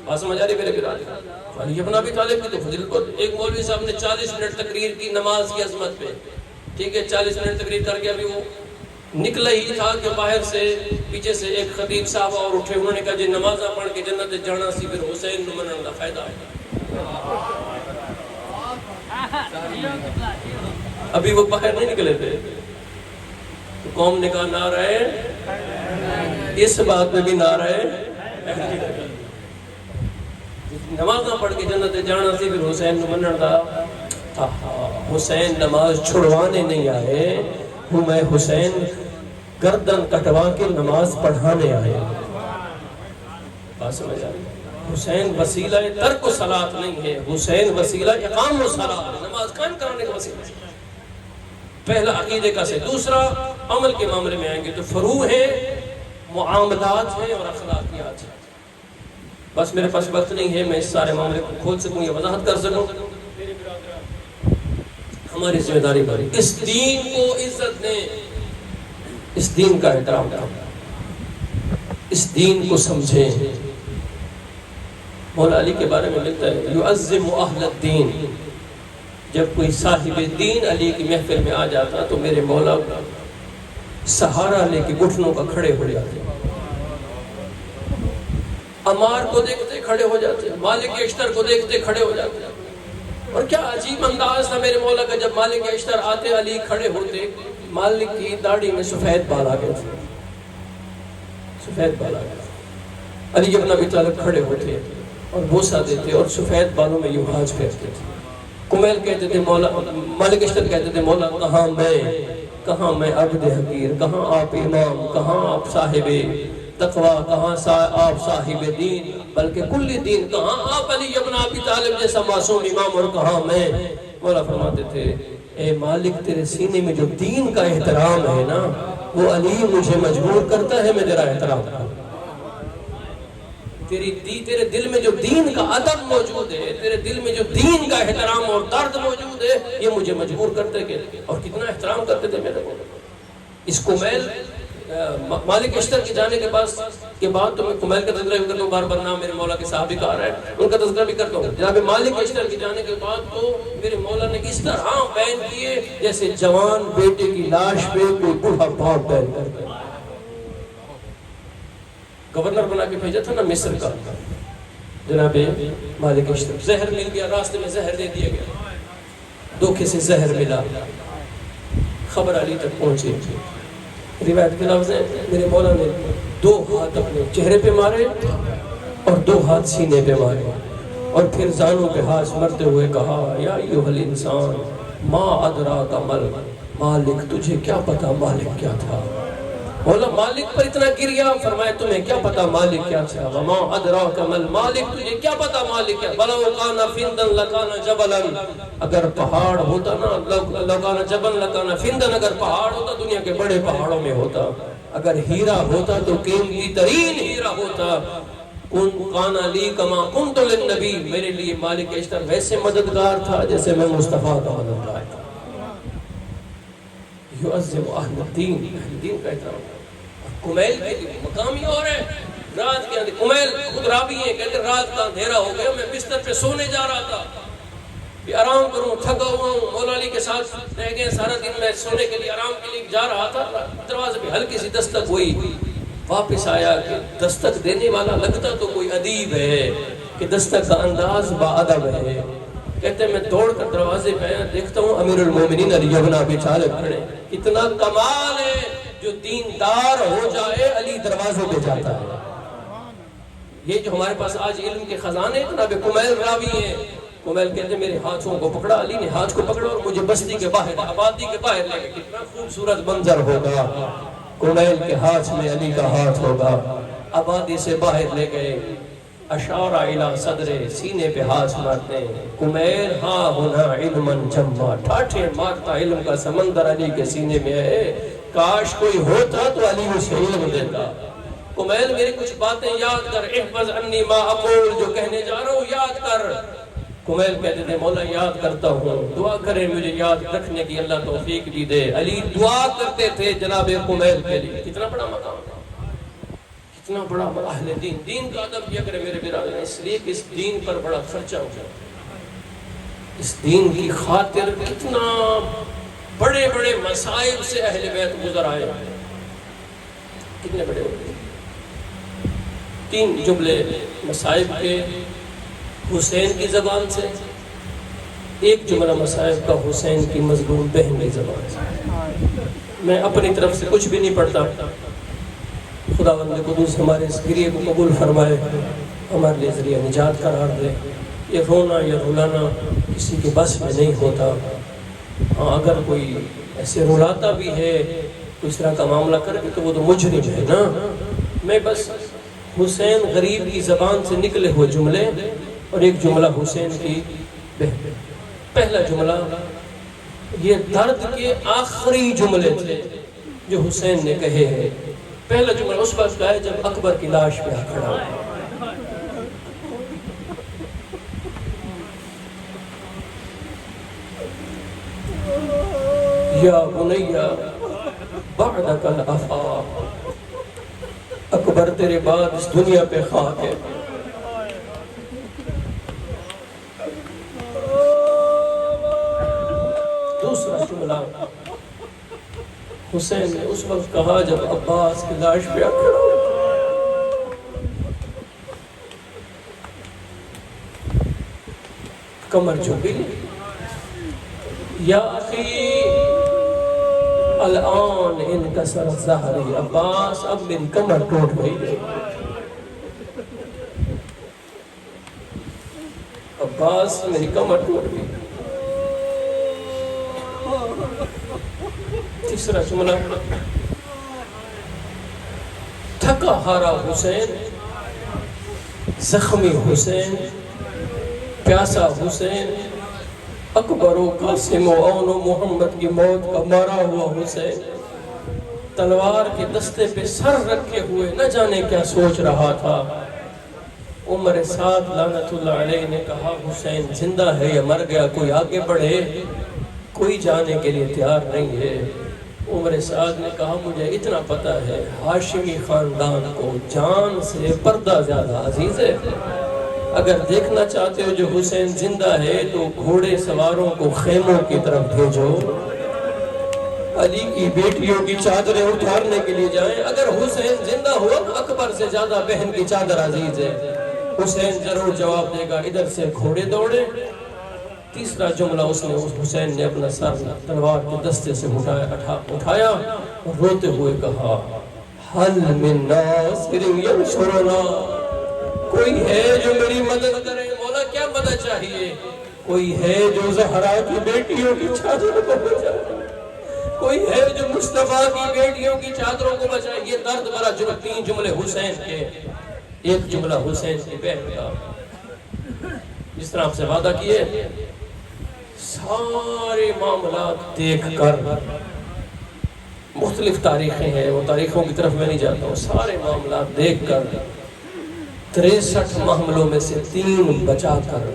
بات سمجھ آ رہی میرے برادر؟ علی ابن ابی طالب کی تو فضیلت کو ایک مولوی صاحب نے 40 منٹ تقریر کی نماز کی عظمت پہ، ٹھیک ہے 40 منٹ تقریر کر کے ابھی وہ نکلا ہی تھا کہ باہر سے پیچھے سے ایک خطیب صاحب اور اٹھے، انہوں نے کہا جی نمازاں پڑھ کے جنت جانا سی پھر حسین نو منن دا فائدہ ہے۔ ابھی وہ باہر نہیں نکلے تھے تو قوم نے کہا نعرہ اس بات میں بھی نعرہ نمازاں پڑھ کے جنت جانا سی پھر حسین نو منن دا۔ حسین نماز چھڑوانے نہیں آئے، ہوں میں حسین گردن کٹوا کے نماز پڑھانے آئے۔ بات سمجھ آ رہی؟ حسین وسیلہ ترک صلاۃ نہیں ہے، حسین وسیلہ اقام الصلاۃ ہے، نماز قائم کرانے کا وسیلہ۔ پہلا عقیدے کا سے۔ دوسرا عمل کے معاملے میں آئیں گے تو فروع ہیں، معاملات ہیں اور اخلاقیات ہیں۔ بس میرے پاس وقت نہیں ہے میں اس سارے معاملے کو کھول سکوں یا وضاحت کر سکوں۔ ہماری ذمہ داری باری اس دین کو عزت دیں، اس دین کا احترام کریں، اس دین کو سمجھیں۔ مولا علی کے بارے میں ملتا ہے یعظم اہل الدین، جب کوئی صاحب دین علی کی محفل میں آ جاتا تو میرے مولا سہارا لے کے گھٹنوں کا کھڑے ہو جاتے، عمار کو دیکھتے کھڑے ہو جاتے، مالک اشتر کو دیکھتے کھڑے ہو جاتے۔ اور کیا عجیب انداز تھا میرے مولا کا، جب مالک اشتر آتے علی کھڑے ہوتے، مالک کی داڑھی میں سفید بال آ گئے تھے، سفید بال آ گئے، علی ابن ابی طالب کھڑے ہوتے اور بوسہ دیتے اور سفید بالوں میں یوں ہاتھ پھیرتے تھے۔ کمیل کہتے تھے مولا، مالک اشتر کہتے تھے مولا کہاں میں عبد حقیر، کہاں آپ امام، کہاں آپ صاحب تقویٰ، کہاں آپ صاحب دین، بلکہ کل دین، کہاں آپ علی ابن ابی طالب جیسا معصوم امام اور کہاں میں۔ مولا فرماتے تھے اے مالک تیرے سینے میں جو دین کا احترام ہے نا وہ علی مجھے مجبور کرتا ہے میں تیرا احترام کروں۔ تیرے دل میں جو دین کا ادب موجود ہے، تیرے دل میں جو دین کا احترام اور درد موجود ہے، یہ مجھے مجبور کرتے کہ اور کتنا احترام کرتے تھے میرے کو۔ اس کمیل مالک اشتر کے جانے کے بعد تو میں کمیل کا تذکرہ بھی کرتا ہوں، بار بار نام میرے مولا کے صحابی کا آ رہا ہے، ان کا تذکرہ بھی کرتا ہوں۔ جناب مالک اشتر کے جانے کے بعد تو میرے مولا نے اس طرح بیان کیے جیسے جوان بیٹے کی لاش پہ کوئی بوڑھا باپ بیان کرتا ہے۔ گورنر بنا کے بھیجا تھا نا مصر کا جناب مالک اشتر، زہر مل گیا، راستے میں زہر دے دیا گیا، دھوکے سے زہر ملا، خبر علی تک پہنچی۔ روایت کے لفظ ہیں میرے مولا نے 2 ہاتھ اپنے چہرے پہ مارے اور 2 ہاتھ سینے پہ مارے، اور پھر زانوں پہ ہاتھ مرتے ہوئے کہا یا ایھا الانسان ما ادراک مل مالک، تجھے کیا پتا مالک کیا تھا؟ مولا مالک پر اتنا گریا، فرمایا تمہیں کیا پتا مالک کیا تھا؟ وما ادراک مل مالک، تجھے کیا پتا مالک کیا؟ بلو کان فندن لکان جبلا، اگر پہاڑ ہوتا نا، لو کان جبل لکان فندن، اگر پہاڑ ہوتا دنیا کے بڑے پہاڑوں میں ہوتا، اگر ہیرا ہوتا تو قیمتی ترین ہیرا ہوتا۔ کن کانا لی کما کنت للنبی، میرے لیے مالک اشتر ویسے مددگار تھا جیسے میں مصطفیٰ کا مددگار تھا۔ یعظم اہل الدین، اہل دین کا احترام۔ کمیل کے لیے مقامی اور ہے، رات کے اندھیرے، کمیل خود راوی ہیں، کہتے رات کا اندھیرا ہو گیا، میں بستر پہ سونے جا رہا تھا کہ آرام کروں، تھکا ہوا ہوں، مولا علی کے ساتھ رہ گئے سارا دن، میں سونے کے لیے آرام کے لیے جا رہا تھا، دروازے پہ ہلکی سی دستک ہوئی، واپس آیا کہ دستک دینے والا لگتا تو کوئی ادیب ہے کہ دستک کا انداز باادب ہے۔ کہتے ہیں میں دوڑ کر دروازے پہ آیا، دیکھتا ہوں امیر المومنین علی بن ابی طالب کھڑے، کتنا کمال ہے، جو دیندار ہو جائے علی دروازوں پہ جاتا ہے۔ یہ جو ہمارے پاس آج علم کے خزانے، جناب کمیل راوی ہیں، کمیل کہتے ہیں میرے ہاتھوں کو پکڑا، علی نے ہاتھ کو پکڑا اور مجھے بستی کے باہر، آبادی کے باہر لے گئے۔ کتنا خوبصورت منظر ہوگا، کمیل کے ہاتھ میں علی کا ہاتھ ہوگا، آبادی سے باہر لے گئے، اشارہ الی صدرے، سینے پہ ہاتھ مارتے ہیں، کمیل ہاں ہونا علما جما، ٹھاٹھے مارتا علم کا سمندر علی کے سینے میں ہے، کاش کوئی ہوتا تو علی اسے علم دیتا۔ کمیل میری کچھ باتیں یاد کر، احفظ انی ما اقول، جو کہنے جا رہا ہوں یاد کر۔ کمیل کہتے تھے مولا یاد کرتا ہوں، دعا کرے مجھے یاد رکھنے کی اللہ توفیق بھی دے۔ علی دعا کرتے تھے جناب کمیل کے لیے، کتنا بڑا مقام ہے، کتنا بڑا اہل دین، دین کا ادب کیا کرے میرے برادر، اس لیے کہ اس دین پر بڑا خرچہ ہو جائے، اس دین کی خاطر کتنا بڑے بڑے مسائل سے اہل بیت گزر آئے، کتنے بڑے ہوتے ہیں۔ 3 جملے مصائب کے حسین کی زبان سے، 1 جملہ مصائب کا حسین کی مظلوم بہن کی زبان سے۔ میں اپنی طرف سے کچھ بھی نہیں پڑھتا، خداوند قدوس ہمارے اس گریے کو قبول فرمائے، ہمارے لیے ذریعہ نجات قرار دے۔ یہ رونا یا رلانا کسی کے بس میں نہیں ہوتا، ہاں اگر کوئی ایسے رلاتا بھی ہے تو اس طرح کا معاملہ کرے تو وہ تو مجرم ہے نا۔ میں بس حسین غریب کی زبان سے نکلے ہوئے جملے اور 1 جملہ حسین کی بہن۔ پہلا جملہ یہ درد کے آخری جملے تھے جو حسین نے کہے ہیں۔ پہلا جملہ اس وقت کا ہے جب اکبر کی لاش پہ آ کھڑا ہوا، یا بنیا بعدک الافا، اکبر تیرے بعد اس دنیا پہ خاک ہے۔ دوسرا جملہ حسین نے اس وقت کہا جب عباس کی لاش پہ کھڑا ہوا، کمر جھکی، یا اخی الان انکسر ظہری، عباس اب میری کمر ٹوٹ گئی ہے، عباس میری کمر ٹوٹ گئی۔ تیسرا جملہ تھکا ہارا حسین، زخمی حسین، پیاسا حسین، اکبر و قاسم و اون و محمد کی موت کا مارا ہوا حسین، تلوار کے دستے پہ سر رکھے ہوئے نہ جانے کیا سوچ رہا تھا۔ عمر سعد لعنت اللہ علیہ نے کہا حسین زندہ ہے یا مر گیا، کوئی آگے بڑھے، کوئی جانے کے لیے تیار نہیں ہے۔ عمر سعد نے کہا مجھے اتنا پتہ ہے ہاشمی خاندان کو جان سے پردہ زیادہ عزیز ہے. اگر دیکھنا چاہتے ہو جو حسین زندہ ہے تو گھوڑے سواروں کو خیموں کی طرف بھیجو, علی کی بیٹیوں کی چادریں اتارنے کے لیے جائیں. اگر حسین زندہ ہوا تو اکبر سے زیادہ بہن کی چادر عزیز ہے. حسین ضرور جواب دے گا. ادھر سے گھوڑے دوڑے. تیسرا جملہ اس نے حسین نے اپنا سر تلوار کے دستے سے اٹھایا اور روتے ہوئے کہا حل من ناصر ینصرنا, کوئی ہے جو میری مدد کرے. مولا کیا مدد چاہیے؟ کوئی ہے جو زہرا کی بیٹیوں کی چادر کو بچائے, کوئی ہے جو مصطفیٰ کی بیٹیوں کی چادروں کو بچائے. یہ درد بھرا جملہ, 3 جملے حسین کے, ایک جملہ حسین کی بہن کا. جس طرح آپ سے وعدہ کیے سارے معاملات دیکھ کر, مختلف تاریخیں ہیں, وہ تاریخوں کی طرف میں نہیں جاتا ہوں, سارے معاملات دیکھ کر 63 محملوں میں سے 3 بچا کر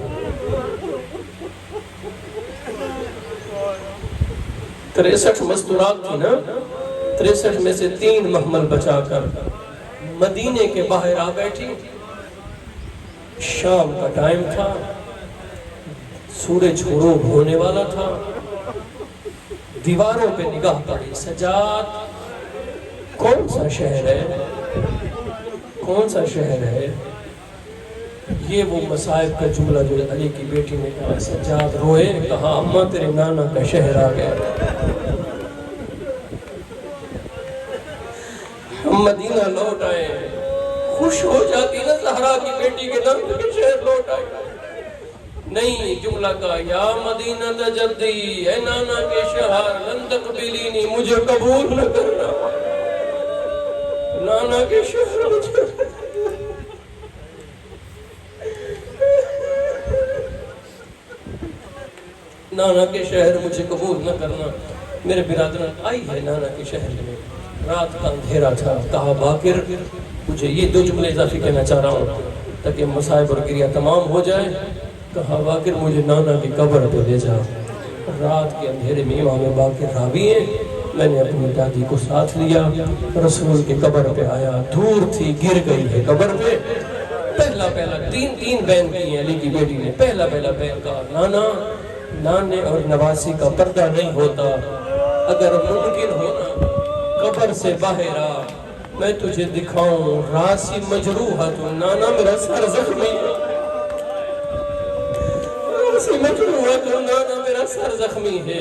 63 مستورات تھی نا, 63 میں سے 3 محمل بچا کر مدینے کے باہر آ بیٹھی. شام کا ٹائم تھا, سورج غروب ہونے والا تھا. دیواروں پہ نگاہ پڑی. سجاد کون سا شہر ہے, کون سا شہر ہے؟ یہ وہ مصائب کا جملہ جو علی کی بیٹی نے کہا. سجاد روئے, کہا اماں تیرے نانا کا شہر آ گیا. ہم مدینہ لوٹ آئے. خوش ہو جاتی نا زہرا کی بیٹی کے نام کے شہر لوٹ آئے. نہیں, جملہ کا یا مدینہ جدی, اے نانا کے شہر, لن تقبلینی, مجھے قبول نہ کرنا. نانا کے شہر مجھے, نانا کے شہر مجھے قبول نہ کرنا. میرے برادران آئی ہے نانا کے شہر میں, رات کا اندھیرا تھا. کہا باقر, مجھے یہ 2 جملے اضافی کہنا چاہ رہا ہوں تاکہ مصائب اور گریہ تمام ہو جائے. کہا باقر مجھے نانا کی قبر پہ لے جا. رات کے اندھیرے میں امام باقر راوی ہیں. میں نے اپنی دادی کو ساتھ لیا, رسول کی قبر پہ آیا. دور تھی, گر گئی ہے قبر پہ. پہلا 3 بین کی ہیں علی کی بیٹی نے. پہلا بین کہا نانا, نانے اور نواسی کا پردہ نہیں ہوتا. اگر ممکن ہونا قبر سے باہر آ, میں تجھے دکھاؤں. راسی مجروح تو, نانا میرا سر زخمی ہے. راسی مجروح تو, نانا میرا سر زخمی ہے.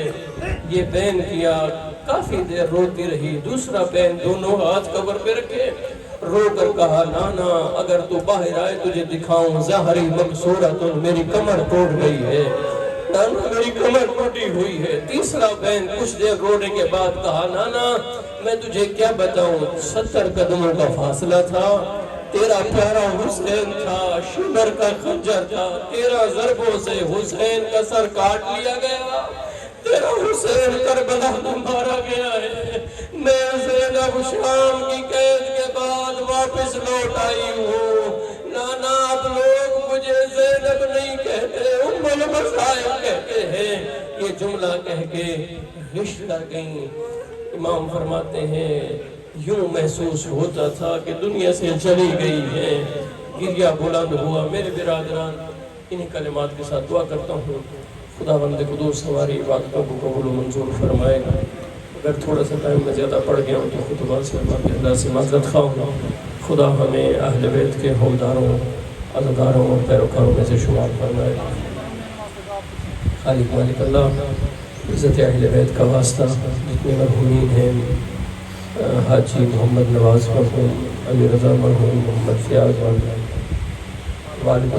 یہ بین کیا, کافی دیر روتی رہی. دوسرا بین, دونوں ہاتھ قبر پہ رکھے, رو کر کہا نانا اگر تو باہر آئے تجھے دکھاؤں. ظہری مکسورۃ, میری کمر ٹوٹ گئی ہے. نانا میری کمر ٹوٹی ہوئی ہے. تیسرا بین کچھ دیر رونے کے بعد کہا نانا میں تجھے کیا بتاؤں, 70 قدموں کا فاصلہ تھا. تیرا پیارا حسین تھا, شمر کا خنجر تھا. 13 ضربوں سے حسین کا سر کاٹ لیا گیا. تیرا حسین کربلا میں مارا گیا ہے. میں زینب شام کی قید کے بعد واپس لوٹ آئی ہوں. نانا اب لوگ مجھے زینب نہیں کہتے, ام المصائب کہتے ہیں. یہ جملہ کہہ کے رشتہ گئیں. امام فرماتے ہیں یوں محسوس ہوتا تھا کہ دنیا سے چلی گئی ہے. گریہ بلند ہوا. میرے برادران, انہی کلمات کے ساتھ دعا کرتا ہوں خداوند قدوس ہماری عبادتوں کو قبول و منظور فرمائے. اگر تھوڑا سا ٹائم میں زیادہ پڑ گیا ہوں تو خطبہ سے اللہ سے معذرت خواہ ہوں. خدا ہمیں اہل بیت کے حومداروں, عزاداروں اور پیروکاروں میں سے شمار فرمائے. خالق مالک اللہ عزت اہل بیت کا واسطہ جتنے مرحومین ہیں, حاجی محمد نواز مرحوم, علی رضا مرحوم, محمد فیاض مرحوم, والد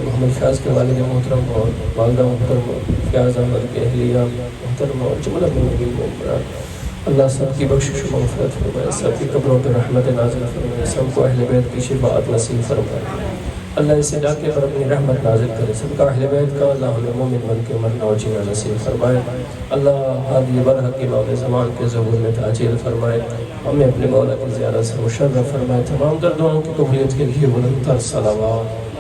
محمد فیاض کے والد محترم اور والدہ محترم فیاض احمد کے اہلیہ محترم اور جملہ مرحومین, اللہ سب کی بخشش و مغفرت فرمائے. سب کی قبروں پر رحمت نازل فرمائے. سب کو اہل بیت کی شفاعت نصیب فرمائے. اللہ اس علاقے پر اپنی رحمت نازل کرے. سب کا اہل بیت کا اللہ ہمیں مومن بن کے مرنا و جینا نصیب فرمائے. اللہ ہادی برحق امام زمان کے ظہور میں تعجیل فرمائے. ہمیں اپنے مولا کی زیارت سے مشرف فرمائے. تمام دردوں کی قبولیت کے لیے بلند تر صلوات.